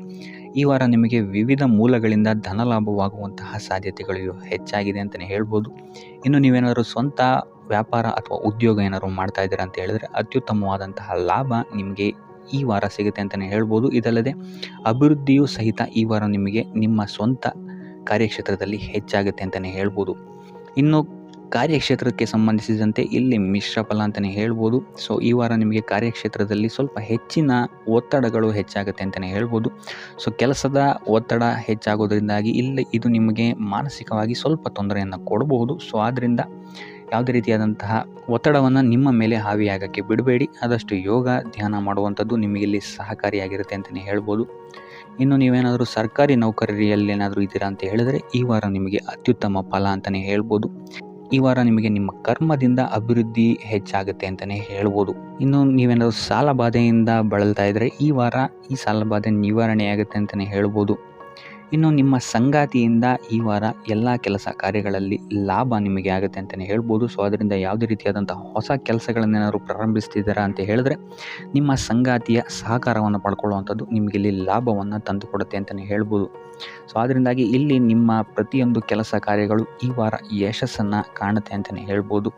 ಈ ವಾರ ನಿಮಗೆ ವಿವಿಧ ಮೂಲಗಳಿಂದ ಧನ ಲಾಭವಾಗುವಂತಹ ಸಾಧ್ಯತೆಗಳು ಹೆಚ್ಚಾಗಿದೆ ಅಂತಲೇ ಹೇಳ್ಬೋದು. ಇನ್ನು ನೀವೇನಾದರೂ ಸ್ವಂತ ವ್ಯಾಪಾರ ಅಥವಾ ಉದ್ಯೋಗ ಏನಾದ್ರು ಮಾಡ್ತಾ ಇದ್ದೀರಾ ಅಂತ ಹೇಳಿದ್ರೆ ಅತ್ಯುತ್ತಮವಾದಂತಹ ಲಾಭ ನಿಮಗೆ ಈ ವಾರ ಸಿಗುತ್ತೆ ಅಂತಲೇ ಹೇಳ್ಬೋದು. ಇದಲ್ಲದೆ ಅಭಿವೃದ್ಧಿಯೂ ಸಹಿತ ಈ ವಾರ ನಿಮಗೆ ನಿಮ್ಮ ಸ್ವಂತ ಕಾರ್ಯಕ್ಷೇತ್ರದಲ್ಲಿ ಹೆಚ್ಚಾಗುತ್ತೆ ಅಂತಲೇ ಹೇಳ್ಬೋದು. ಇನ್ನು ಕಾರ್ಯಕ್ಷೇತ್ರಕ್ಕೆ ಸಂಬಂಧಿಸಿದಂತೆ ಇಲ್ಲಿ ಮಿಶ್ರ ಫಲ ಅಂತಲೇ ಹೇಳ್ಬೋದು. ಸೊ ಈ ವಾರ ನಿಮಗೆ ಕಾರ್ಯಕ್ಷೇತ್ರದಲ್ಲಿ ಸ್ವಲ್ಪ ಹೆಚ್ಚಿನ ಒತ್ತಡಗಳು ಹೆಚ್ಚಾಗುತ್ತೆ ಅಂತಲೇ ಹೇಳ್ಬೋದು. ಸೊ ಕೆಲಸದ ಒತ್ತಡ ಹೆಚ್ಚಾಗೋದ್ರಿಂದಾಗಿ ಇಲ್ಲಿ ಇದು ನಿಮಗೆ ಮಾನಸಿಕವಾಗಿ ಸ್ವಲ್ಪ ತೊಂದರೆಯನ್ನು ಕೊಡಬಹುದು. ಸೊ ಆದ್ದರಿಂದ ಯಾವುದೇ ರೀತಿಯಾದಂತಹ ಒತ್ತಡವನ್ನು ನಿಮ್ಮ ಮೇಲೆ ಹಾವಿಯಾಗಕ್ಕೆ ಬಿಡಬೇಡಿ. ಆದಷ್ಟು ಯೋಗ ಧ್ಯಾನ ಮಾಡುವಂಥದ್ದು ನಿಮಗೆ ಇಲ್ಲಿ ಸಹಕಾರಿಯಾಗಿರುತ್ತೆ ಅಂತಲೇ ಹೇಳ್ಬೋದು. ಇನ್ನು ನೀವೇನಾದರೂ ಸರ್ಕಾರಿ ನೌಕರಿಯಲ್ಲಿ ಏನಾದರೂ ಇದ್ದೀರಾ ಅಂತ ಹೇಳಿದರೆ ಈ ವಾರ ನಿಮಗೆ ಅತ್ಯುತ್ತಮ ಫಲ ಅಂತಲೇ ಹೇಳ್ಬೋದು. ಈ ವಾರ ನಿಮಗೆ ನಿಮ್ಮ ಕರ್ಮದಿಂದ ಅಭಿವೃದ್ಧಿ ಹೆಚ್ಚಾಗುತ್ತೆ ಅಂತಲೇ ಹೇಳ್ಬೋದು. ಇನ್ನು ನೀವೇನಾದರೂ ಸಾಲ ಬಾಧೆಯಿಂದ ಬಳಲ್ತಾ ಇದ್ದರೆ ಈ ವಾರ ಈ ಸಾಲ ಬಾಧೆ ನಿವಾರಣೆಯಾಗುತ್ತೆ ಅಂತಲೇ ಹೇಳ್ಬೋದು. ಇನ್ನು ನಿಮ್ಮ ಸಂಗಾತಿಯಿಂದ ಈ ವಾರ ಎಲ್ಲ ಕೆಲಸ ಕಾರ್ಯಗಳಲ್ಲಿ ಲಾಭ ನಿಮಗೆ ಆಗುತ್ತೆ ಅಂತಲೇ ಹೇಳ್ಬೋದು. ಸೊ ಅದರಿಂದ ಯಾವುದೇ ರೀತಿಯಾದಂಥ ಹೊಸ ಕೆಲಸಗಳನ್ನೇನಾದ್ರು ಪ್ರಾರಂಭಿಸ್ತಿದ್ದೀರಾ ಅಂತ ಹೇಳಿದ್ರೆ ನಿಮ್ಮ ಸಂಗಾತಿಯ ಸಹಕಾರವನ್ನು ಪಡ್ಕೊಳ್ಳುವಂಥದ್ದು ನಿಮಗೆ ಇಲ್ಲಿ ಲಾಭವನ್ನು ತಂದುಕೊಡುತ್ತೆ ಅಂತಲೇ ಹೇಳ್ಬೋದು. ಸೊ ಅದರಿಂದಾಗಿ ಇಲ್ಲಿ ನಿಮ್ಮ ಪ್ರತಿಯೊಂದು ಕೆಲಸ ಕಾರ್ಯಗಳು ಈ ವಾರ ಯಶಸ್ಸನ್ನು ಕಾಣುತ್ತೆ ಅಂತಲೇ ಹೇಳ್ಬೋದು.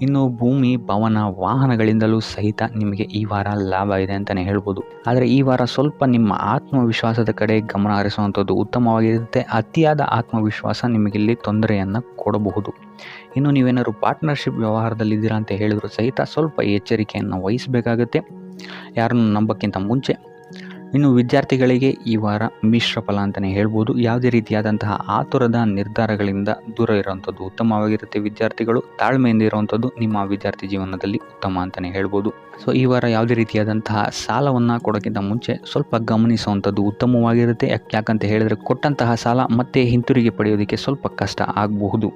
ಇನ್ನು ಭೂಮಿ ಭವನ ವಾಹನಗಳಿಂದಲೂ ಸಹಿತ ನಿಮಗೆ ಈ ವಾರ ಲಾಭ ಇದೆ ಅಂತಲೇ ಹೇಳ್ಬೋದು. ಆದರೆ ಈ ವಾರ ಸ್ವಲ್ಪ ನಿಮ್ಮ ಆತ್ಮವಿಶ್ವಾಸದ ಕಡೆ ಗಮನ ಹರಿಸುವಂಥದ್ದು ಉತ್ತಮವಾಗಿರುತ್ತೆ. ಅತಿಯಾದ ಆತ್ಮವಿಶ್ವಾಸ ನಿಮಗಿಲ್ಲಿ ತೊಂದರೆಯನ್ನು ಕೊಡಬಹುದು. ಇನ್ನು ನೀವೇನಾದ್ರು ಪಾರ್ಟ್ನರ್ಶಿಪ್ ವ್ಯವಹಾರದಲ್ಲಿದ್ದೀರಾ ಅಂತ ಹೇಳಿದ್ರು ಸಹಿತ ಸ್ವಲ್ಪ ಎಚ್ಚರಿಕೆಯನ್ನು ವಹಿಸಬೇಕಾಗತ್ತೆ ಯಾರನ್ನು ನಂಬೋಕ್ಕಿಂತ ಮುಂಚೆ. ಇನ್ನು ವಿದ್ಯಾರ್ಥಿಗಳಿಗೆ ಈ ವಾರ ಮಿಶ್ರ ಫಲ ಅಂತಲೇ ಹೇಳ್ಬೋದು. ಯಾವುದೇ ರೀತಿಯಾದಂತಹ ಆತುರದ ನಿರ್ಧಾರಗಳಿಂದ ದೂರ ಇರುವಂಥದ್ದು ಉತ್ತಮವಾಗಿರುತ್ತೆ. ವಿದ್ಯಾರ್ಥಿಗಳು ತಾಳ್ಮೆಯಿಂದ ಇರುವಂಥದ್ದು ನಿಮ್ಮ ವಿದ್ಯಾರ್ಥಿ ಜೀವನದಲ್ಲಿ ಉತ್ತಮ ಅಂತಲೇ ಹೇಳ್ಬೋದು. ಸೊ ಈ ವಾರ ಯಾವುದೇ ರೀತಿಯಾದಂತಹ ಸಾಲವನ್ನು ಕೊಡೋಕ್ಕಿಂತ ಮುಂಚೆ ಸ್ವಲ್ಪ ಗಮನಿಸುವಂಥದ್ದು ಉತ್ತಮವಾಗಿರುತ್ತೆ. ಯಾಕಂತ ಹೇಳಿದರೆ ಕೊಟ್ಟಂತಹ ಸಾಲ ಮತ್ತೆ ಹಿಂತಿರುಗಿ ಪಡೆಯೋದಕ್ಕೆ ಸ್ವಲ್ಪ ಕಷ್ಟ ಆಗಬಹುದು.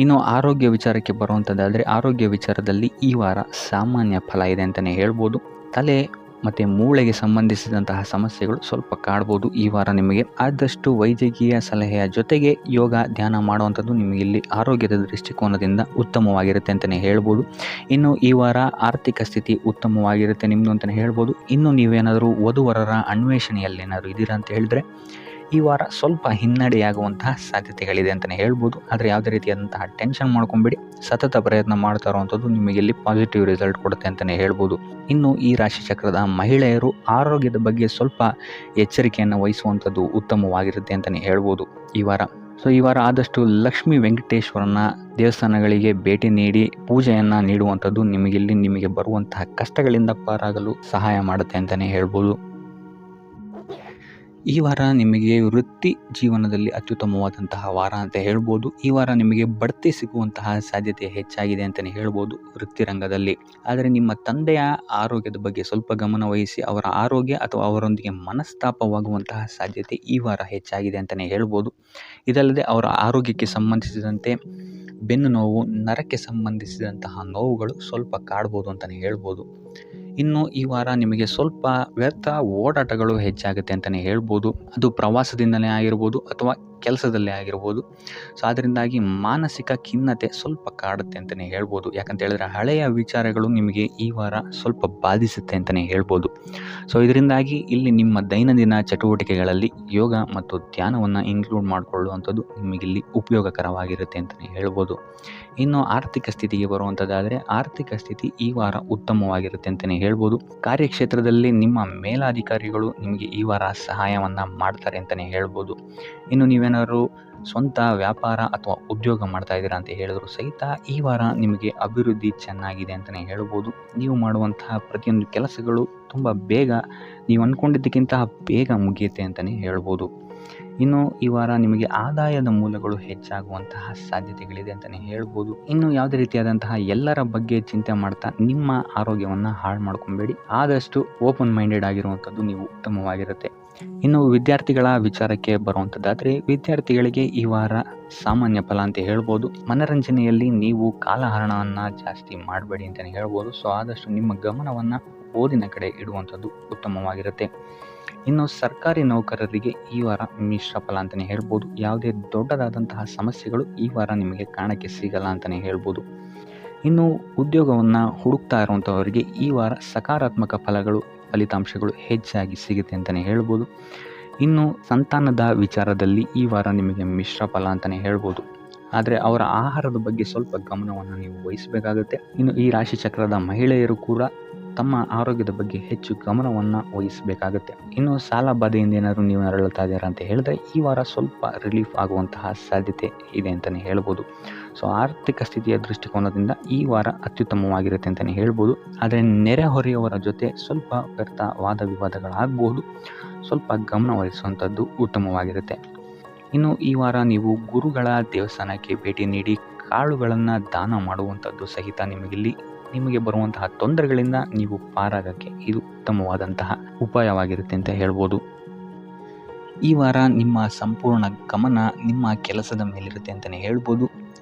ಇನ್ನು ಆರೋಗ್ಯ ವಿಚಾರಕ್ಕೆ ಬರುವಂಥದ್ದಾದರೆ ಆರೋಗ್ಯ ವಿಚಾರದಲ್ಲಿ ಈ ವಾರ ಸಾಮಾನ್ಯ ಫಲ ಇದೆ ಅಂತಲೇ ಹೇಳ್ಬೋದು. ತಲೆ ಮತ್ತು ಮೂಳೆಗೆ ಸಂಬಂಧಿಸಿದಂತಹ ಸಮಸ್ಯೆಗಳು ಸ್ವಲ್ಪ ಕಾಡ್ಬೋದು ಈ ವಾರ ನಿಮಗೆ. ಆದಷ್ಟು ವೈದ್ಯಕೀಯ ಸಲಹೆಯ ಜೊತೆಗೆ ಯೋಗ ಧ್ಯಾನ ಮಾಡುವಂಥದ್ದು ನಿಮಗೆ ಇಲ್ಲಿ ಆರೋಗ್ಯದ ದೃಷ್ಟಿಕೋನದಿಂದ ಉತ್ತಮವಾಗಿರುತ್ತೆ ಅಂತಲೇ ಹೇಳ್ಬೋದು. ಇನ್ನು ಈ ವಾರ ಆರ್ಥಿಕ ಸ್ಥಿತಿ ಉತ್ತಮವಾಗಿರುತ್ತೆ ನಿಮ್ಮದು ಅಂತಲೇ ಹೇಳ್ಬೋದು. ಇನ್ನು ನೀವೇನಾದರೂ ವಧುವರರ ಅನ್ವೇಷಣೆಯಲ್ಲಿ ಏನಾದರೂ ಇದ್ದೀರಾ ಅಂತ ಹೇಳಿದ್ರೆ ಈ ವಾರ ಸ್ವಲ್ಪ ಹಿನ್ನಡೆಯಾಗುವಂತಹ ಸಾಧ್ಯತೆಗಳಿದೆ ಅಂತಲೇ ಹೇಳ್ಬೋದು. ಆದರೆ ಯಾವುದೇ ರೀತಿಯಾದಂತಹ ಟೆನ್ಷನ್ ಮಾಡ್ಕೊಂಬೇಡಿ. ಸತತ ಪ್ರಯತ್ನ ಮಾಡ್ತಾ ಇರುವಂಥದ್ದು ನಿಮಗೆ ಇಲ್ಲಿ ಪಾಸಿಟಿವ್ ರಿಸಲ್ಟ್ ಕೊಡುತ್ತೆ ಅಂತಲೇ ಹೇಳ್ಬೋದು. ಇನ್ನು ಈ ರಾಶಿ ಚಕ್ರದ ಮಹಿಳೆಯರು ಆರೋಗ್ಯದ ಬಗ್ಗೆ ಸ್ವಲ್ಪ ಎಚ್ಚರಿಕೆಯನ್ನು ವಹಿಸುವಂಥದ್ದು ಉತ್ತಮವಾಗಿರುತ್ತೆ ಅಂತಲೇ ಹೇಳ್ಬೋದು ಈ ವಾರ. ಸೊ ಈ ವಾರ ಆದಷ್ಟು ಲಕ್ಷ್ಮೀ ವೆಂಕಟೇಶ್ವರನ ದೇವಸ್ಥಾನಗಳಿಗೆ ಭೇಟಿ ನೀಡಿ ಪೂಜೆಯನ್ನು ನೀಡುವಂಥದ್ದು ನಿಮಗೆ ಬರುವಂತಹ ಕಷ್ಟಗಳಿಂದ ಪಾರಾಗಲು ಸಹಾಯ ಮಾಡುತ್ತೆ ಅಂತಲೇ ಹೇಳ್ಬೋದು. ಈ ವಾರ ನಿಮಗೆ ವೃತ್ತಿ ಜೀವನದಲ್ಲಿ ಅತ್ಯುತ್ತಮವಾದಂತಹ ವಾರ ಅಂತ ಹೇಳ್ಬೋದು. ಈ ವಾರ ನಿಮಗೆ ಬಡ್ತಿ ಸಿಗುವಂತಹ ಸಾಧ್ಯತೆ ಹೆಚ್ಚಾಗಿದೆ ಅಂತಲೇ ಹೇಳ್ಬೋದು ವೃತ್ತಿ ರಂಗದಲ್ಲಿ. ಆದರೆ ನಿಮ್ಮ ತಂದೆಯ ಆರೋಗ್ಯದ ಬಗ್ಗೆ ಸ್ವಲ್ಪ ಗಮನ ವಹಿಸಿ ಅವರ ಆರೋಗ್ಯ ಅಥವಾ ಅವರೊಂದಿಗೆ ಮನಸ್ತಾಪವಾಗುವಂತಹ ಸಾಧ್ಯತೆ ಈ ವಾರ ಹೆಚ್ಚಾಗಿದೆ ಅಂತಲೇ ಹೇಳ್ಬೋದು. ಇದಲ್ಲದೆ ಅವರ ಆರೋಗ್ಯಕ್ಕೆ ಸಂಬಂಧಿಸಿದಂತೆ ಬೆನ್ನು ನೋವು, ನರಕ್ಕೆ ಸಂಬಂಧಿಸಿದಂತಹ ನೋವುಗಳು ಸ್ವಲ್ಪ ಕಾಡ್ಬೋದು ಅಂತಲೇ ಹೇಳ್ಬೋದು. ಇನ್ನು ಈ ವಾರ ನಿಮಗೆ ಸ್ವಲ್ಪ ವ್ಯರ್ಥ ಓಡಾಟಗಳು ಹೆಚ್ಚಾಗುತ್ತೆ ಅಂತಲೇ ಹೇಳ್ಬೋದು. ಅದು ಪ್ರವಾಸದಿಂದಲೇ ಆಗಿರ್ಬೋದು ಅಥವಾ ಕೆಲಸದಲ್ಲೇ ಆಗಿರ್ಬೋದು. ಸೊ ಅದರಿಂದಾಗಿ ಮಾನಸಿಕ ಖಿನ್ನತೆ ಸ್ವಲ್ಪ ಕಾಡುತ್ತೆ ಅಂತಲೇ ಹೇಳ್ಬೋದು. ಯಾಕಂತ ಹೇಳಿದ್ರೆ ಹಳೆಯ ವಿಚಾರಗಳು ನಿಮಗೆ ಈ ವಾರ ಸ್ವಲ್ಪ ಬಾಧಿಸುತ್ತೆ ಅಂತಲೇ ಹೇಳ್ಬೋದು. ಸೊ ಇದರಿಂದಾಗಿ ಇಲ್ಲಿ ನಿಮ್ಮ ದೈನಂದಿನ ಚಟುವಟಿಕೆಗಳಲ್ಲಿ ಯೋಗ ಮತ್ತು ಧ್ಯಾನವನ್ನು ಇನ್ಕ್ಲೂಡ್ ಮಾಡಿಕೊಳ್ಳುವಂಥದ್ದು ನಿಮಗಿಲ್ಲಿ ಉಪಯೋಗಕರವಾಗಿರುತ್ತೆ ಅಂತಲೇ ಹೇಳ್ಬೋದು. ಇನ್ನು ಆರ್ಥಿಕ ಸ್ಥಿತಿಗೆ ಬರುವಂಥದ್ದಾದರೆ ಆರ್ಥಿಕ ಸ್ಥಿತಿ ಈ ವಾರ ಉತ್ತಮವಾಗಿರುತ್ತೆ ಅಂತಲೇ ಹೇಳ್ಬೋದು. ಕಾರ್ಯಕ್ಷೇತ್ರದಲ್ಲಿ ನಿಮ್ಮ ಮೇಲಾಧಿಕಾರಿಗಳು ನಿಮಗೆ ಈ ವಾರ ಸಹಾಯವನ್ನು ಮಾಡ್ತಾರೆ ಅಂತಲೇ ಹೇಳ್ಬೋದು. ಇನ್ನು ನೀವೇನಾದ್ರು ಸ್ವಂತ ವ್ಯಾಪಾರ ಅಥವಾ ಉದ್ಯೋಗ ಮಾಡ್ತಾ ಇದ್ದೀರಾ ಅಂತ ಹೇಳಿದ್ರು ಸಹಿತ ಈ ವಾರ ನಿಮಗೆ ಅಭಿವೃದ್ಧಿ ಚೆನ್ನಾಗಿದೆ ಅಂತಲೇ ಹೇಳ್ಬೋದು. ನೀವು ಮಾಡುವಂತಹ ಪ್ರತಿಯೊಂದು ಕೆಲಸಗಳು ತುಂಬ ಬೇಗ ನೀವು ಅಂದ್ಕೊಂಡಿದ್ದಕ್ಕಿಂತ ಬೇಗ ಮುಗಿಯುತ್ತೆ ಅಂತಲೇ ಹೇಳ್ಬೋದು. ಇನ್ನು ಈ ವಾರ ನಿಮಗೆ ಆದಾಯದ ಮೂಲಗಳು ಹೆಚ್ಚಾಗುವಂತಹ ಸಾಧ್ಯತೆಗಳಿದೆ ಅಂತಲೇ ಹೇಳ್ಬೋದು. ಇನ್ನು ಯಾವುದೇ ರೀತಿಯಾದಂತಹ ಎಲ್ಲರ ಬಗ್ಗೆ ಚಿಂತೆ ಮಾಡ್ತಾ ನಿಮ್ಮ ಆರೋಗ್ಯವನ್ನು ಹಾಳು ಮಾಡ್ಕೊಬೇಡಿ. ಆದಷ್ಟು ಓಪನ್ ಮೈಂಡೆಡ್ ಆಗಿರುವಂಥದ್ದು ನೀವು ಉತ್ತಮವಾಗಿರುತ್ತೆ. ಇನ್ನು ವಿದ್ಯಾರ್ಥಿಗಳ ವಿಚಾರಕ್ಕೆ ಬರುವಂಥದ್ದಾದರೆ ವಿದ್ಯಾರ್ಥಿಗಳಿಗೆ ಈ ವಾರ ಸಾಮಾನ್ಯ ಫಲ ಅಂತ ಹೇಳ್ಬೋದು. ಮನರಂಜನೆಯಲ್ಲಿ ನೀವು ಕಾಲಹರಣವನ್ನು ಜಾಸ್ತಿ ಮಾಡಬೇಡಿ ಅಂತಲೇ ಹೇಳ್ಬೋದು. ಸೊ ಆದಷ್ಟು ನಿಮ್ಮ ಗಮನವನ್ನು ಓದಿನ ಕಡೆ ಇಡುವಂಥದ್ದು ಉತ್ತಮವಾಗಿರುತ್ತೆ. ಇನ್ನು ಸರ್ಕಾರಿ ನೌಕರರಿಗೆ ಈ ವಾರ ಮಿಶ್ರ ಫಲ ಅಂತಲೇ ಹೇಳ್ಬೋದು. ಯಾವುದೇ ದೊಡ್ಡದಾದಂತಹ ಸಮಸ್ಯೆಗಳು ಈ ವಾರ ನಿಮಗೆ ಕಾಣಕ್ಕೆ ಸಿಗಲ್ಲ ಅಂತಲೇ ಹೇಳ್ಬೋದು. ಇನ್ನು ಉದ್ಯೋಗವನ್ನು ಹುಡುಕ್ತಾ ಇರುವಂಥವರಿಗೆ ಈ ವಾರ ಸಕಾರಾತ್ಮಕ ಫಲಿತಾಂಶಗಳು ಹೆಚ್ಚಾಗಿ ಸಿಗುತ್ತೆ ಅಂತಲೇ ಹೇಳ್ಬೋದು. ಇನ್ನು ಸಂತಾನದ ವಿಚಾರದಲ್ಲಿ ಈ ವಾರ ನಿಮಗೆ ಮಿಶ್ರ ಫಲ ಅಂತಲೇ ಹೇಳ್ಬೋದು. ಆದರೆ ಅವರ ಆಹಾರದ ಬಗ್ಗೆ ಸ್ವಲ್ಪ ಗಮನವನ್ನು ನೀವು ವಹಿಸಬೇಕಾಗುತ್ತೆ. ಇನ್ನು ಈ ರಾಶಿ ಚಕ್ರದ ಮಹಿಳೆಯರು ಕೂಡ ತಮ್ಮ ಆರೋಗ್ಯದ ಬಗ್ಗೆ ಹೆಚ್ಚು ಗಮನವನ್ನು ವಹಿಸಬೇಕಾಗುತ್ತೆ. ಇನ್ನು ಸಾಲ ಬಾಧೆಯಿಂದ ಏನಾದರೂ ನೀವು ನರಳುತ್ತಾ ಇದ್ದೀರಾ ಅಂತ ಹೇಳಿದ್ರೆ ಈ ವಾರ ಸ್ವಲ್ಪ ರಿಲೀಫ್ ಆಗುವಂತಹ ಸಾಧ್ಯತೆ ಇದೆ ಅಂತಲೇ ಹೇಳ್ಬೋದು. ಸೊ ಆರ್ಥಿಕ ಸ್ಥಿತಿಯ ದೃಷ್ಟಿಕೋನದಿಂದ ಈ ವಾರ ಅತ್ಯುತ್ತಮವಾಗಿರುತ್ತೆ ಅಂತಲೇ ಹೇಳ್ಬೋದು. ಆದರೆ ನೆರೆಹೊರೆಯವರ ಜೊತೆ ಸ್ವಲ್ಪ ವ್ಯರ್ಥ ವಾದ ವಿವಾದಗಳಾಗಬಹುದು. ಸ್ವಲ್ಪ ಗಮನ ವಹಿಸುವಂಥದ್ದು ಉತ್ತಮವಾಗಿರುತ್ತೆ. ಇನ್ನು ಈ ವಾರ ನೀವು ಗುರುಗಳ ದೇವಸ್ಥಾನಕ್ಕೆ ಭೇಟಿ ನೀಡಿ ಕಾಳುಗಳನ್ನು ದಾನ ಮಾಡುವಂಥದ್ದು ಸಹಿತ ನಿಮಗೆ ಬರುವಂತಹ ತೊಂದರೆಗಳಿಂದ ನೀವು ಪಾರಾಗಕ್ಕೆ ಇದು ಉತ್ತಮವಾದಂತಹ ಉಪಾಯವಾಗಿರುತ್ತೆ ಅಂತ ಹೇಳ್ಬೋದು. ಈ ವಾರ ನಿಮ್ಮ ಸಂಪೂರ್ಣ ಗಮನ ನಿಮ್ಮ ಕೆಲಸದ ಮೇಲಿರುತ್ತೆ ಅಂತಲೇ ಹೇಳ್ಬೋದು.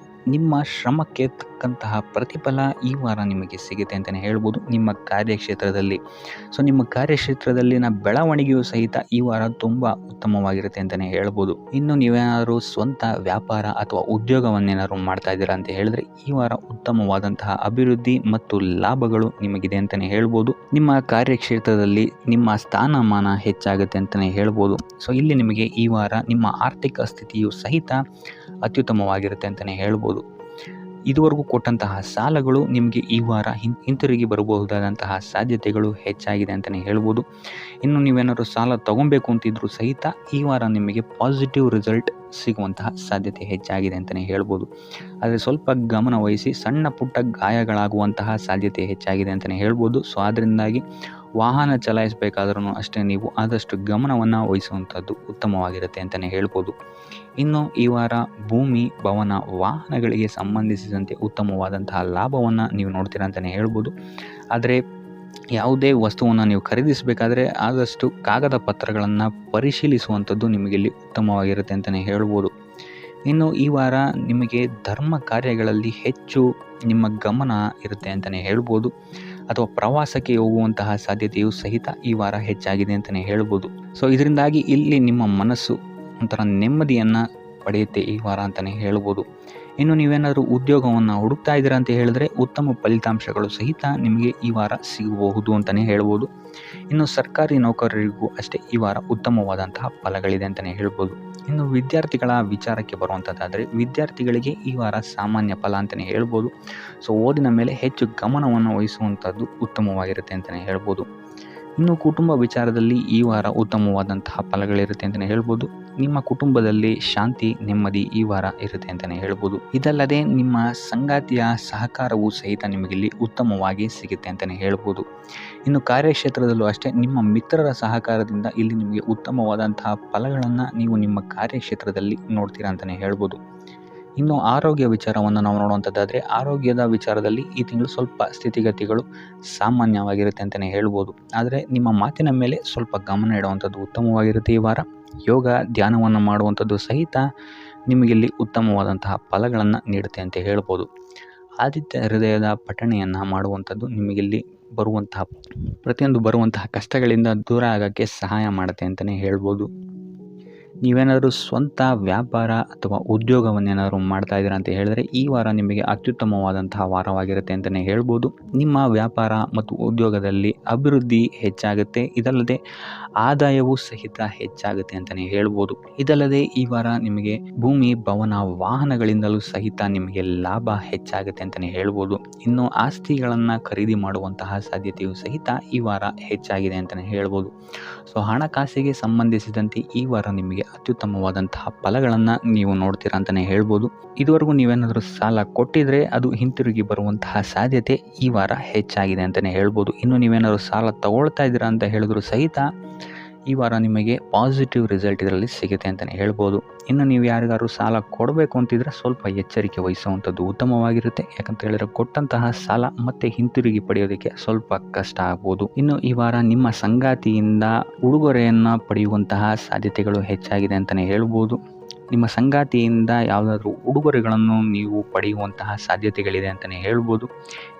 ನಿಮ್ಮ ಶ್ರಮಕ್ಕೆ ತಕ್ಕಂತಹ ಪ್ರತಿಫಲ ಈ ವಾರ ನಿಮಗೆ ಸಿಗುತ್ತೆ ಅಂತಲೇ ಹೇಳ್ಬೋದು ನಿಮ್ಮ ಕಾರ್ಯಕ್ಷೇತ್ರದಲ್ಲಿ. ಸೊ ನಿಮ್ಮ ಕಾರ್ಯಕ್ಷೇತ್ರದಲ್ಲಿನ ಬೆಳವಣಿಗೆಯು ಸಹಿತ ಈ ವಾರ ತುಂಬ ಉತ್ತಮವಾಗಿರುತ್ತೆ ಅಂತಲೇ ಹೇಳ್ಬೋದು. ಇನ್ನು ನೀವೇನಾದರೂ ಸ್ವಂತ ವ್ಯಾಪಾರ ಅಥವಾ ಉದ್ಯೋಗವನ್ನೇನಾದ್ರು ಮಾಡ್ತಾ ಇದ್ದೀರಾ ಅಂತ ಹೇಳಿದ್ರೆ ಈ ವಾರ ಉತ್ತಮವಾದಂತಹ ಅಭಿವೃದ್ಧಿ ಮತ್ತು ಲಾಭಗಳು ನಿಮಗಿದೆ ಅಂತಲೇ ಹೇಳ್ಬೋದು. ನಿಮ್ಮ ಕಾರ್ಯಕ್ಷೇತ್ರದಲ್ಲಿ ನಿಮ್ಮ ಸ್ಥಾನಮಾನ ಹೆಚ್ಚಾಗುತ್ತೆ ಅಂತಲೇ ಹೇಳ್ಬೋದು. ಸೊ ಇಲ್ಲಿ ನಿಮಗೆ ಈ ವಾರ ನಿಮ್ಮ ಆರ್ಥಿಕ ಸ್ಥಿತಿಯು ಸಹಿತ ಅತ್ಯುತ್ತಮವಾಗಿರುತ್ತೆ ಅಂತಲೇ ಹೇಳ್ಬೋದು. ಇದುವರೆಗೂ ಕೊಟ್ಟಂತಹ ಸಾಲಗಳು ನಿಮಗೆ ಈ ವಾರ ಹಿಂತಿರುಗಿ ಬರಬಹುದಾದಂತಹ ಸಾಧ್ಯತೆಗಳು ಹೆಚ್ಚಾಗಿದೆ ಅಂತಲೇ ಹೇಳ್ಬೋದು. ಇನ್ನು ನೀವೇನಾದರೂ ಸಾಲ ತಗೊಬೇಕು ಅಂತಿದ್ರೂ ಸಹಿತ ಈ ವಾರ ನಿಮಗೆ ಪಾಸಿಟಿವ್ ರಿಸಲ್ಟ್ ಸಿಗುವಂತಹ ಸಾಧ್ಯತೆ ಹೆಚ್ಚಾಗಿದೆ ಅಂತಲೇ ಹೇಳ್ಬೋದು. ಆದರೆ ಸ್ವಲ್ಪ ಗಮನ ವಹಿಸಿ ಸಣ್ಣ ಪುಟ್ಟ ಗಾಯಗಳಾಗುವಂತಹ ಸಾಧ್ಯತೆ ಹೆಚ್ಚಾಗಿದೆ ಅಂತಲೇ ಹೇಳ್ಬೋದು. ಸೊ ಅದರಿಂದಾಗಿ ವಾಹನ ಚಲಾಯಿಸಬೇಕಾದ್ರೂ ಅಷ್ಟೇ ನೀವು ಆದಷ್ಟು ಗಮನವನ್ನು ವಹಿಸುವಂಥದ್ದು ಉತ್ತಮವಾಗಿರುತ್ತೆ ಅಂತಲೇ ಹೇಳ್ಬೋದು. ಇನ್ನು ಈ ವಾರ ಭೂಮಿ, ಭವನ, ವಾಹನಗಳಿಗೆ ಸಂಬಂಧಿಸಿದಂತೆ ಉತ್ತಮವಾದಂತಹ ಲಾಭವನ್ನು ನೀವು ನೋಡ್ತೀರಾ ಅಂತಲೇ ಹೇಳ್ಬೋದು. ಆದರೆ ಯಾವುದೇ ವಸ್ತುವನ್ನು ನೀವು ಖರೀದಿಸಬೇಕಾದ್ರೆ ಆದಷ್ಟು ಕಾಗದ ಪತ್ರಗಳನ್ನು ಪರಿಶೀಲಿಸುವಂಥದ್ದು ನಿಮಗಿಲ್ಲಿ ಉತ್ತಮವಾಗಿರುತ್ತೆ ಅಂತಲೇ ಹೇಳ್ಬೋದು. ಇನ್ನು ಈ ವಾರ ನಿಮಗೆ ಧರ್ಮ ಕಾರ್ಯಗಳಲ್ಲಿ ಹೆಚ್ಚು ನಿಮ್ಮ ಗಮನ ಇರುತ್ತೆ ಅಂತಲೇ ಹೇಳ್ಬೋದು. ಅಥವಾ ಪ್ರವಾಸಕ್ಕೆ ಹೋಗುವಂತಹ ಸಾಧ್ಯತೆಯು ಸಹಿತ ಈ ವಾರ ಹೆಚ್ಚಾಗಿದೆ ಅಂತಲೇ ಹೇಳ್ಬೋದು. ಸೊ ಇದರಿಂದಾಗಿ ಇಲ್ಲಿ ನಿಮ್ಮ ಮನಸ್ಸು ಒಂಥರ ನೆಮ್ಮದಿಯನ್ನು ಪಡೆಯುತ್ತೆ ಈ ವಾರ ಅಂತಲೇ ಹೇಳ್ಬೋದು. ಇನ್ನು ನೀವೇನಾದರೂ ಉದ್ಯೋಗವನ್ನು ಹುಡುಕ್ತಾ ಇದ್ದೀರಾ ಅಂತ ಹೇಳಿದ್ರೆ ಉತ್ತಮ ಫಲಿತಾಂಶಗಳು ಸಹಿತ ನಿಮಗೆ ಈ ವಾರ ಸಿಗಬಹುದು ಅಂತಲೇ ಹೇಳ್ಬೋದು. ಇನ್ನು ಸರ್ಕಾರಿ ನೌಕರರಿಗೂ ಅಷ್ಟೇ ಈ ವಾರ ಉತ್ತಮವಾದಂತಹ ಫಲಗಳಿದೆ ಅಂತಲೇ ಹೇಳ್ಬೋದು. ಇನ್ನು ವಿದ್ಯಾರ್ಥಿಗಳ ವಿಚಾರಕ್ಕೆ ಬರುವಂಥದ್ದಾದರೆ ವಿದ್ಯಾರ್ಥಿಗಳಿಗೆ ಈ ವಾರ ಸಾಮಾನ್ಯ ಫಲ ಅಂತಲೇ ಹೇಳ್ಬೋದು. ಸೊ ಓದಿನ ಮೇಲೆ ಹೆಚ್ಚು ಗಮನವನ್ನು ವಹಿಸುವಂಥದ್ದು ಉತ್ತಮವಾಗಿರುತ್ತೆ ಅಂತಲೇ ಹೇಳ್ಬೋದು. ಇನ್ನು ಕುಟುಂಬ ವಿಚಾರದಲ್ಲಿ ಈ ವಾರ ಉತ್ತಮವಾದಂತಹ ಫಲಗಳಿರುತ್ತೆ ಅಂತಲೇ ಹೇಳ್ಬೋದು. ನಿಮ್ಮ ಕುಟುಂಬದಲ್ಲಿ ಶಾಂತಿ, ನೆಮ್ಮದಿ ಈ ವಾರ ಇರುತ್ತೆ ಅಂತಲೇ ಹೇಳ್ಬೋದು. ಇದಲ್ಲದೆ ನಿಮ್ಮ ಸಂಗಾತಿಯ ಸಹಕಾರವೂ ಸಹಿತ ನಿಮಗಿಲ್ಲಿ ಉತ್ತಮವಾಗಿ ಸಿಗುತ್ತೆ ಅಂತಲೇ ಹೇಳ್ಬೋದು. ಇನ್ನು ಕಾರ್ಯಕ್ಷೇತ್ರದಲ್ಲೂ ಅಷ್ಟೇ ನಿಮ್ಮ ಮಿತ್ರರ ಸಹಕಾರದಿಂದ ಇಲ್ಲಿ ನಿಮಗೆ ಉತ್ತಮವಾದಂತಹ ಫಲಗಳನ್ನು ನೀವು ನಿಮ್ಮ ಕಾರ್ಯಕ್ಷೇತ್ರದಲ್ಲಿ ನೋಡ್ತೀರಾ ಅಂತಲೇ ಹೇಳ್ಬೋದು. ಇನ್ನು ಆರೋಗ್ಯ ವಿಚಾರವನ್ನು ನಾವು ನೋಡುವಂಥದ್ದಾದರೆ ಆರೋಗ್ಯದ ವಿಚಾರದಲ್ಲಿ ಈ ತಿಂಗಳು ಸ್ವಲ್ಪ ಸ್ಥಿತಿಗತಿಗಳು ಸಾಮಾನ್ಯವಾಗಿರುತ್ತೆ ಅಂತಲೇ ಹೇಳ್ಬೋದು. ಆದರೆ ನಿಮ್ಮ ಮಾತಿನ ಮೇಲೆ ಸ್ವಲ್ಪ ಗಮನ ಇಡುವಂಥದ್ದು ಉತ್ತಮವಾಗಿರುತ್ತೆ ಈ ವಾರ. ಯೋಗ, ಧ್ಯಾನವನ್ನು ಮಾಡುವಂಥದ್ದು ಸಹಿತ ನಿಮಗಿಲ್ಲಿ ಉತ್ತಮವಾದಂತಹ ಫಲಗಳನ್ನು ನೀಡುತ್ತೆ ಅಂತ ಹೇಳ್ಬೋದು. ಆದಿತ್ಯ ಹೃದಯದ ಪಠಣೆಯನ್ನು ಮಾಡುವಂಥದ್ದು ನಿಮಗಿಲ್ಲಿ ಬರುವಂತಹ ಕಷ್ಟಗಳಿಂದ ದೂರ ಆಗೋಕ್ಕೆ ಸಹಾಯ ಮಾಡುತ್ತೆ ಅಂತಲೇ ಹೇಳ್ಬೋದು. ನೀವೇನಾದರೂ ಸ್ವಂತ ವ್ಯಾಪಾರ ಅಥವಾ ಉದ್ಯೋಗವನ್ನೇನಾದರೂ ಮಾಡ್ತಾ ಇದ್ದೀರಾ ಅಂತ ಹೇಳಿದ್ರೆ ಈ ವಾರ ನಿಮಗೆ ಅತ್ಯುತ್ತಮವಾದಂತಹ ವಾರವಾಗಿರುತ್ತೆ ಅಂತಲೇ ಹೇಳ್ಬೋದು. ನಿಮ್ಮ ವ್ಯಾಪಾರ ಮತ್ತು ಉದ್ಯೋಗದಲ್ಲಿ ಅಭಿವೃದ್ಧಿ ಹೆಚ್ಚಾಗುತ್ತೆ. ಇದಲ್ಲದೆ ಆದಾಯವೂ ಸಹಿತ ಹೆಚ್ಚಾಗುತ್ತೆ ಅಂತಲೇ ಹೇಳ್ಬೋದು. ಇದಲ್ಲದೆ ಈ ವಾರ ನಿಮಗೆ ಭೂಮಿ, ಭವನ, ವಾಹನಗಳಿಂದಲೂ ಸಹಿತ ನಿಮಗೆ ಲಾಭ ಹೆಚ್ಚಾಗುತ್ತೆ ಅಂತಲೇ ಹೇಳ್ಬೋದು. ಇನ್ನು ಆಸ್ತಿಗಳನ್ನು ಖರೀದಿ ಮಾಡುವಂತಹ ಸಾಧ್ಯತೆಯೂ ಸಹಿತ ಈ ವಾರ ಹೆಚ್ಚಾಗಿದೆ ಅಂತಲೇ ಹೇಳ್ಬೋದು. ಸೊ ಹಣಕಾಸಿಗೆ ಸಂಬಂಧಿಸಿದಂತೆ ಈ ವಾರ ನಿಮಗೆ ಅತ್ಯುತ್ತಮವಾದಂತಹ ಫಲಗಳನ್ನು ನೀವು ನೋಡ್ತೀರಾ ಅಂತಲೇ ಹೇಳ್ಬೋದು. ಇದುವರೆಗೂ ನೀವೇನಾದರೂ ಸಾಲ ಕೊಟ್ಟಿದ್ರೆ ಅದು ಹಿಂತಿರುಗಿ ಬರುವಂತಹ ಸಾಧ್ಯತೆ ಈ ವಾರ ಹೆಚ್ಚಾಗಿದೆ ಅಂತಲೇ ಹೇಳ್ಬೋದು. ಇನ್ನು ನೀವೇನಾದರೂ ಸಾಲ ತಗೊಳ್ತಾ ಇದ್ದೀರಾ ಅಂತ ಹೇಳಿದ್ರು ಸಹಿತ ಈ ವಾರ ನಿಮಗೆ ಪಾಸಿಟಿವ್ ರಿಸಲ್ಟ್ ಇದರಲ್ಲಿ ಸಿಗುತ್ತೆ ಅಂತಲೇ ಹೇಳ್ಬೋದು. ಇನ್ನು ನೀವು ಯಾರಿಗಾದ್ರು ಸಾಲ ಕೊಡಬೇಕು ಅಂತಿದ್ರೆ ಸ್ವಲ್ಪ ಎಚ್ಚರಿಕೆ ವಹಿಸುವಂಥದ್ದು ಉತ್ತಮವಾಗಿರುತ್ತೆ. ಯಾಕಂತ ಹೇಳಿದ್ರೆ ಕೊಟ್ಟಂತಹ ಸಾಲ ಮತ್ತೆ ಹಿಂತಿರುಗಿ ಪಡೆಯೋದಕ್ಕೆ ಸ್ವಲ್ಪ ಕಷ್ಟ ಆಗ್ಬೋದು. ಇನ್ನು ಈ ವಾರ ನಿಮ್ಮ ಸಂಗಾತಿಯಿಂದ ಉಡುಗೊರೆಯನ್ನು ಪಡೆಯುವಂತಹ ಸಾಧ್ಯತೆಗಳು ಹೆಚ್ಚಾಗಿದೆ ಅಂತಲೇ ಹೇಳ್ಬೋದು. ನಿಮ್ಮ ಸಂಗಾತಿಯಿಂದ ಯಾವುದಾದ್ರೂ ಉಡುಗೊರೆಗಳನ್ನು ನೀವು ಪಡೆಯುವಂತಹ ಸಾಧ್ಯತೆಗಳಿದೆ ಅಂತಲೇ ಹೇಳ್ಬೋದು.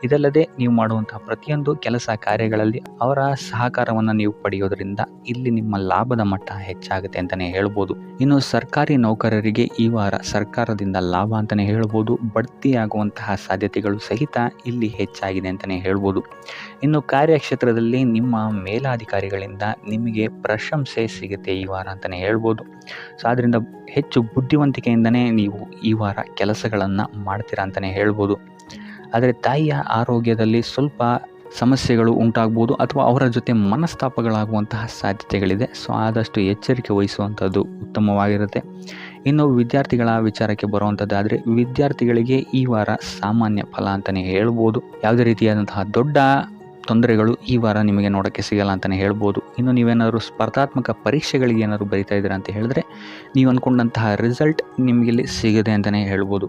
ಇದಲ್ಲದೆ ನೀವು ಮಾಡುವಂತಹ ಪ್ರತಿಯೊಂದು ಕೆಲಸ ಕಾರ್ಯಗಳಲ್ಲಿ ಅವರ ಸಹಕಾರವನ್ನು ನೀವು ಪಡೆಯೋದ್ರಿಂದ ಇಲ್ಲಿ ನಿಮ್ಮ ಲಾಭದ ಮಟ್ಟ ಹೆಚ್ಚಾಗುತ್ತೆ ಅಂತಲೇ ಹೇಳ್ಬೋದು. ಇನ್ನು ಸರ್ಕಾರಿ ನೌಕರರಿಗೆ ಈ ವಾರ ಸರ್ಕಾರದಿಂದ ಲಾಭ ಅಂತಲೇ ಹೇಳ್ಬೋದು. ಬಡ್ತಿಯಾಗುವಂತಹ ಸಾಧ್ಯತೆಗಳು ಸಹಿತ ಇಲ್ಲಿ ಹೆಚ್ಚಾಗಿದೆ ಅಂತಲೇ ಹೇಳ್ಬೋದು. ಇನ್ನು ಕಾರ್ಯಕ್ಷೇತ್ರದಲ್ಲಿ ನಿಮ್ಮ ಮೇಲಾಧಿಕಾರಿಗಳಿಂದ ನಿಮಗೆ ಪ್ರಶಂಸೆ ಸಿಗುತ್ತೆ ಈ ವಾರ ಅಂತಲೇ ಹೇಳ್ಬೋದು. ಸೊ ಆದ್ದರಿಂದ ಹೆಚ್ಚು ಬುದ್ಧಿವಂತಿಕೆಯಿಂದನೇ ನೀವು ಈ ವಾರ ಕೆಲಸಗಳನ್ನು ಮಾಡ್ತೀರಾ ಅಂತಲೇ ಹೇಳ್ಬೋದು. ಆದರೆ ತಾಯಿಯ ಆರೋಗ್ಯದಲ್ಲಿ ಸ್ವಲ್ಪ ಸಮಸ್ಯೆಗಳು ಉಂಟಾಗ್ಬೋದು ಅಥವಾ ಅವರ ಜೊತೆ ಮನಸ್ತಾಪಗಳಾಗುವಂತಹ ಸಾಧ್ಯತೆಗಳಿದೆ. ಸೊ ಆದಷ್ಟು ಎಚ್ಚರಿಕೆ ವಹಿಸುವಂಥದ್ದು ಉತ್ತಮವಾಗಿರುತ್ತೆ. ಇನ್ನು ವಿದ್ಯಾರ್ಥಿಗಳ ವಿಚಾರಕ್ಕೆ ಬರುವಂಥದ್ದಾದರೆ ವಿದ್ಯಾರ್ಥಿಗಳಿಗೆ ಈ ವಾರ ಸಾಮಾನ್ಯ ಫಲ ಅಂತಲೇ ಹೇಳ್ಬೋದು. ಯಾವುದೇ ರೀತಿಯಾದಂತಹ ದೊಡ್ಡ ತೊಂದರೆಗಳು ಈ ವಾರ ನಿಮಗೆ ನೋಡೋಕ್ಕೆ ಸಿಗಲ್ಲ ಅಂತಲೇ ಹೇಳ್ಬೋದು. ಇನ್ನು ನೀವೇನಾದರೂ ಸ್ಪರ್ಧಾತ್ಮಕ ಪರೀಕ್ಷೆಗಳಿಗೆ ಏನಾದರೂ ಬರಿತಾ ಇದ್ದೀರಾ ಅಂತ ಹೇಳಿದ್ರೆ ನೀವು ಅಂದ್ಕೊಂಡಂತಹ ರಿಸಲ್ಟ್ ನಿಮಗಿಲ್ಲಿ ಸಿಗದೆ ಅಂತಲೇ ಹೇಳ್ಬೋದು.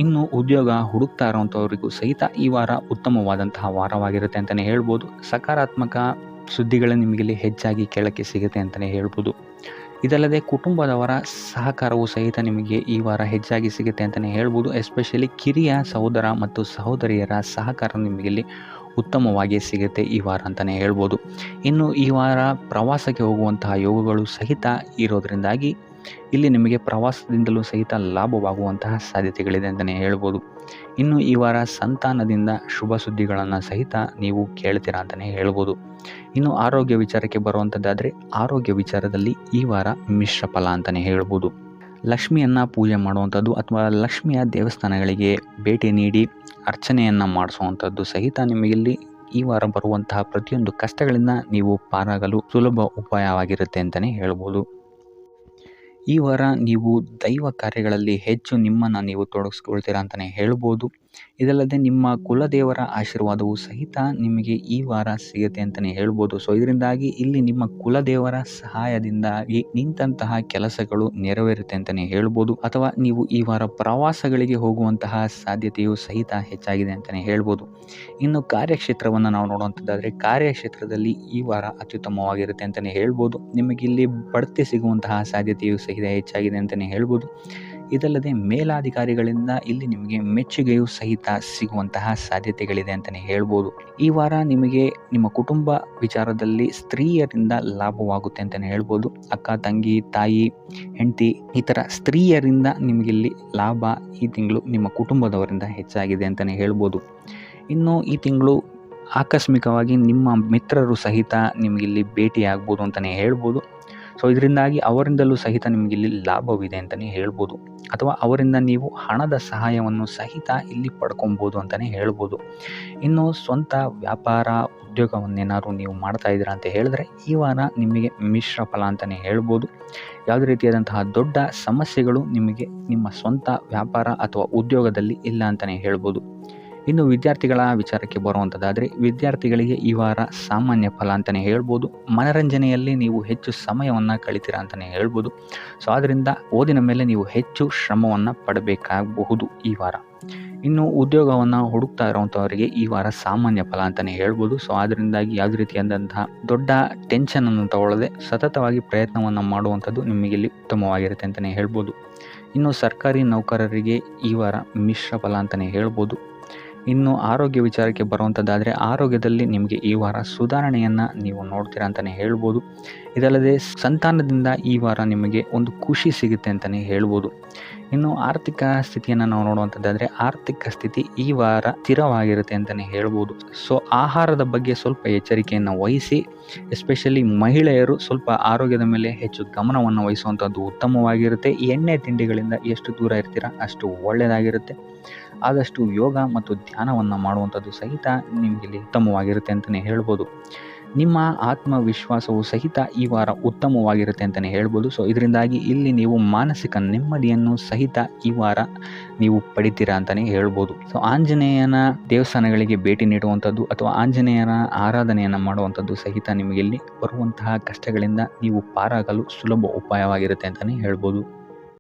ಇನ್ನು ಉದ್ಯೋಗ ಹುಡುಕ್ತಾ ಇರೋವಂಥವ್ರಿಗೂ ಸಹಿತ ಈ ವಾರ ಉತ್ತಮವಾದಂತಹ ವಾರವಾಗಿರುತ್ತೆ ಅಂತಲೇ ಹೇಳ್ಬೋದು. ಸಕಾರಾತ್ಮಕ ಸುದ್ದಿಗಳೇ ನಿಮಗಿಲ್ಲಿ ಹೆಚ್ಚಾಗಿ ಕೇಳೋಕ್ಕೆ ಸಿಗುತ್ತೆ ಅಂತಲೇ ಹೇಳ್ಬೋದು. ಇದಲ್ಲದೆ ಕುಟುಂಬದವರ ಸಹಕಾರವು ಸಹಿತ ನಿಮಗೆ ಈ ವಾರ ಹೆಚ್ಚಾಗಿ ಸಿಗುತ್ತೆ ಅಂತಲೇ ಹೇಳ್ಬೋದು. ಎಸ್ಪೆಷಲಿ ಕಿರಿಯ ಸಹೋದರ ಮತ್ತು ಸಹೋದರಿಯರ ಸಹಕಾರ ನಿಮಗಿಲ್ಲಿ ಉತ್ತಮವಾಗಿ ಸಿಗುತ್ತೆ ಈ ವಾರ ಅಂತಲೇ ಹೇಳ್ಬೋದು. ಇನ್ನು ಈ ವಾರ ಪ್ರವಾಸಕ್ಕೆ ಹೋಗುವಂತಹ ಯೋಗಗಳು ಸಹಿತ ಇರೋದರಿಂದಾಗಿ ಇಲ್ಲಿ ನಿಮಗೆ ಪ್ರವಾಸದಿಂದಲೂ ಸಹಿತ ಲಾಭವಾಗುವಂತಹ ಸಾಧ್ಯತೆಗಳಿದೆ ಅಂತಲೇ ಹೇಳ್ಬೋದು. ಇನ್ನು ಈ ವಾರ ಸಂತಾನದಿಂದ ಶುಭ ಸುದ್ದಿಗಳನ್ನು ಸಹಿತ ನೀವು ಕೇಳ್ತೀರಾ ಅಂತಲೇ ಹೇಳ್ಬೋದು. ಇನ್ನು ಆರೋಗ್ಯ ವಿಚಾರಕ್ಕೆ ಬರುವಂಥದ್ದಾದರೆ ಆರೋಗ್ಯ ವಿಚಾರದಲ್ಲಿ ಈ ವಾರ ಮಿಶ್ರ ಫಲ ಅಂತಲೇ ಹೇಳ್ಬೋದು. ಲಕ್ಷ್ಮಿಯನ್ನು ಪೂಜೆ ಮಾಡುವಂಥದ್ದು ಅಥವಾ ಲಕ್ಷ್ಮಿಯ ದೇವಸ್ಥಾನಗಳಿಗೆ ಭೇಟಿ ನೀಡಿ ಅರ್ಚನೆಯನ್ನು ಮಾಡಿಸುವಂಥದ್ದು ಸಹಿತ ನಿಮಗಿಲ್ಲಿ ಈ ವಾರ ಬರುವಂತಹ ಪ್ರತಿಯೊಂದು ಕಷ್ಟಗಳಿಂದ ನೀವು ಪಾರಾಗಲು ಸುಲಭ ಉಪಾಯವಾಗಿರುತ್ತೆ ಅಂತಲೇ ಹೇಳ್ಬೋದು. ಈ ವಾರ ನೀವು ದೈವ ಕಾರ್ಯಗಳಲ್ಲಿ ಹೆಚ್ಚು ನಿಮ್ಮನ್ನು ನೀವು ತೊಡಗಿಸ್ಕೊಳ್ತೀರಾ ಅಂತಲೇ ಹೇಳ್ಬೋದು. ಇದಲ್ಲದೆ ನಿಮ್ಮ ಕುಲದೇವರ ಆಶೀರ್ವಾದವು ಸಹಿತ ನಿಮಗೆ ಈ ವಾರ ಸಿಗುತ್ತೆ ಅಂತಲೇ ಹೇಳ್ಬೋದು. ಸೊ ಇದರಿಂದಾಗಿ ಇಲ್ಲಿ ನಿಮ್ಮ ಕುಲದೇವರ ಸಹಾಯದಿಂದಾಗಿ ನಿಂತಹ ಕೆಲಸಗಳು ನೆರವೇರುತ್ತೆ ಅಂತಲೇ ಹೇಳ್ಬೋದು. ಅಥವಾ ನೀವು ಈ ವಾರ ಪ್ರವಾಸಗಳಿಗೆ ಹೋಗುವಂತಹ ಸಾಧ್ಯತೆಯು ಸಹಿತ ಹೆಚ್ಚಾಗಿದೆ ಅಂತಲೇ ಹೇಳ್ಬೋದು. ಇನ್ನು ಕಾರ್ಯಕ್ಷೇತ್ರವನ್ನು ನಾವು ನೋಡುವಂಥದ್ದಾದರೆ ಕಾರ್ಯಕ್ಷೇತ್ರದಲ್ಲಿ ಈ ವಾರ ಅತ್ಯುತ್ತಮವಾಗಿರುತ್ತೆ ಅಂತಲೇ ಹೇಳ್ಬೋದು. ನಿಮಗಿಲ್ಲಿ ಬಡ್ತಿ ಸಿಗುವಂತಹ ಸಾಧ್ಯತೆಯು ಸಹಿತ ಹೆಚ್ಚಾಗಿದೆ ಅಂತಲೇ ಹೇಳ್ಬೋದು. ಇದಲ್ಲದೆ ಮೇಲಾಧಿಕಾರಿಗಳಿಂದ ಇಲ್ಲಿ ನಿಮಗೆ ಮೆಚ್ಚುಗೆಯೂ ಸಹಿತ ಸಿಗುವಂತಹ ಸಾಧ್ಯತೆಗಳಿದೆ ಅಂತಲೇ ಹೇಳ್ಬೋದು. ಈ ವಾರ ನಿಮಗೆ ನಿಮ್ಮ ಕುಟುಂಬ ವಿಚಾರದಲ್ಲಿ ಸ್ತ್ರೀಯರಿಂದ ಲಾಭವಾಗುತ್ತೆ ಅಂತಲೇ ಹೇಳ್ಬೋದು. ಅಕ್ಕ, ತಂಗಿ, ತಾಯಿ, ಹೆಂಡತಿ ಈ ಥರ ಸ್ತ್ರೀಯರಿಂದ ನಿಮಗಿಲ್ಲಿ ಲಾಭ ಈ ತಿಂಗಳು ನಿಮ್ಮ ಕುಟುಂಬದವರಿಂದ ಹೆಚ್ಚಾಗಿದೆ ಅಂತಲೇ ಹೇಳ್ಬೋದು. ಇನ್ನು ಈ ತಿಂಗಳು ಆಕಸ್ಮಿಕವಾಗಿ ನಿಮ್ಮ ಮಿತ್ರರು ಸಹಿತ ನಿಮಗಿಲ್ಲಿ ಭೇಟಿಯಾಗ್ಬೋದು ಅಂತಲೇ ಹೇಳ್ಬೋದು. ಸೊ ಇದರಿಂದಾಗಿ ಅವರಿಂದಲೂ ಸಹಿತ ನಿಮಗಿಲ್ಲಿ ಲಾಭವಿದೆ ಅಂತಲೇ ಹೇಳ್ಬೋದು. ಅಥವಾ ಅವರಿಂದ ನೀವು ಹಣದ ಸಹಾಯವನ್ನು ಸಹಿತ ಇಲ್ಲಿ ಪಡ್ಕೊಬೋದು ಅಂತಲೇ ಹೇಳ್ಬೋದು. ಇನ್ನು ಸ್ವಂತ ವ್ಯಾಪಾರ ಉದ್ಯೋಗವನ್ನೇನಾದ್ರು ನೀವು ಮಾಡ್ತಾ ಇದ್ದೀರಾ ಅಂತ ಹೇಳಿದ್ರೆ ಈ ವಾರ ನಿಮಗೆ ಮಿಶ್ರ ಫಲ ಅಂತಲೇ ಹೇಳ್ಬೋದು. ಯಾವುದೇ ರೀತಿಯಾದಂತಹ ದೊಡ್ಡ ಸಮಸ್ಯೆಗಳು ನಿಮಗೆ ನಿಮ್ಮ ಸ್ವಂತ ವ್ಯಾಪಾರ ಅಥವಾ ಉದ್ಯೋಗದಲ್ಲಿ ಇಲ್ಲ ಅಂತಲೇ ಹೇಳ್ಬೋದು. ಇನ್ನು ವಿದ್ಯಾರ್ಥಿಗಳ ವಿಚಾರಕ್ಕೆ ಬರುವಂಥದ್ದಾದರೆ ವಿದ್ಯಾರ್ಥಿಗಳಿಗೆ ಈ ವಾರ ಸಾಮಾನ್ಯ ಫಲ ಅಂತಲೇ ಹೇಳ್ಬೋದು. ಮನರಂಜನೆಯಲ್ಲಿ ನೀವು ಹೆಚ್ಚು ಸಮಯವನ್ನು ಕಳಿತೀರಾ ಅಂತಲೇ ಹೇಳ್ಬೋದು. ಸೊ ಆದ್ದರಿಂದ ಓದಿನ ಮೇಲೆ ನೀವು ಹೆಚ್ಚು ಶ್ರಮವನ್ನು ಪಡಬೇಕಾಗಬಹುದು ಈ ವಾರ. ಇನ್ನು ಉದ್ಯೋಗವನ್ನು ಹುಡುಕ್ತಾ ಇರೋವಂಥವರಿಗೆ ಈ ವಾರ ಸಾಮಾನ್ಯ ಫಲ ಅಂತಲೇ ಹೇಳ್ಬೋದು. ಸೊ ಅದರಿಂದಾಗಿ ಯಾವುದೇ ರೀತಿಯಾದಂತಹ ದೊಡ್ಡ ಟೆನ್ಷನನ್ನು ತಗೊಳ್ಳದೆ ಸತತವಾಗಿ ಪ್ರಯತ್ನವನ್ನು ಮಾಡುವಂಥದ್ದು ನಿಮಗಿಲ್ಲಿ ಉತ್ತಮವಾಗಿರುತ್ತೆ ಅಂತಲೇ ಹೇಳ್ಬೋದು. ಇನ್ನು ಸರ್ಕಾರಿ ನೌಕರರಿಗೆ ಈ ವಾರ ಮಿಶ್ರ ಫಲ ಅಂತಲೇ ಹೇಳ್ಬೋದು. ಇನ್ನು ಆರೋಗ್ಯ ವಿಚಾರಕ್ಕೆ ಬರುವಂಥದ್ದಾದರೆ ಆರೋಗ್ಯದಲ್ಲಿ ನಿಮಗೆ ಈ ವಾರ ಸುಧಾರಣೆಯನ್ನು ನೀವು ನೋಡ್ತೀರಾ ಅಂತಲೇ ಹೇಳ್ಬೋದು. ಇದಲ್ಲದೆ ಸಂತಾನದಿಂದ ಈ ವಾರ ನಿಮಗೆ ಒಂದು ಖುಷಿ ಸಿಗುತ್ತೆ ಅಂತಲೇ ಹೇಳ್ಬೋದು. ಇನ್ನು ಆರ್ಥಿಕ ಸ್ಥಿತಿಯನ್ನು ನಾವು ನೋಡುವಂಥದ್ದಾದರೆ ಆರ್ಥಿಕ ಸ್ಥಿತಿ ಈ ವಾರ ಸ್ಥಿರವಾಗಿರುತ್ತೆ ಅಂತಲೇ ಹೇಳ್ಬೋದು. ಸೊ ಆಹಾರದ ಬಗ್ಗೆ ಸ್ವಲ್ಪ ಎಚ್ಚರಿಕೆಯನ್ನು ವಹಿಸಿ, ಎಸ್ಪೆಷಲಿ ಮಹಿಳೆಯರು ಸ್ವಲ್ಪ ಆರೋಗ್ಯದ ಮೇಲೆ ಹೆಚ್ಚು ಗಮನವನ್ನು ವಹಿಸುವಂಥದ್ದು ಉತ್ತಮವಾಗಿರುತ್ತೆ. ಎಣ್ಣೆ ತಿಂಡಿಗಳಿಂದ ಎಷ್ಟು ದೂರ ಇರ್ತೀರಾ ಅಷ್ಟು ಒಳ್ಳೆಯದಾಗಿರುತ್ತೆ. ಆದಷ್ಟು ಯೋಗ ಮತ್ತು ಧ್ಯಾನವನ್ನು ಮಾಡುವಂಥದ್ದು ಸಹಿತ ನಿಮಗಿಲ್ಲಿ ಉತ್ತಮವಾಗಿರುತ್ತೆ ಅಂತಲೇ ಹೇಳ್ಬೋದು. ನಿಮ್ಮ ಆತ್ಮವಿಶ್ವಾಸವು ಸಹಿತ ಈ ವಾರ ಉತ್ತಮವಾಗಿರುತ್ತೆ ಅಂತಲೇ ಹೇಳ್ಬೋದು. ಸೊ ಇದರಿಂದಾಗಿ ಇಲ್ಲಿ ನೀವು ಮಾನಸಿಕ ನೆಮ್ಮದಿಯನ್ನು ಸಹಿತ ಈ ವಾರ ನೀವು ಪಡಿತೀರಾ ಅಂತಲೇ ಹೇಳ್ಬೋದು. ಸೊ ಆಂಜನೇಯನ ದೇವಸ್ಥಾನಗಳಿಗೆ ಭೇಟಿ ನೀಡುವಂಥದ್ದು ಅಥವಾ ಆಂಜನೇಯನ ಆರಾಧನೆಯನ್ನು ಮಾಡುವಂಥದ್ದು ಸಹಿತ ನಿಮಗಿಲ್ಲಿ ಬರುವಂತಹ ಕಷ್ಟಗಳಿಂದ ನೀವು ಪಾರಾಗಲು ಸುಲಭ ಉಪಾಯವಾಗಿರುತ್ತೆ ಅಂತಲೇ ಹೇಳ್ಬೋದು.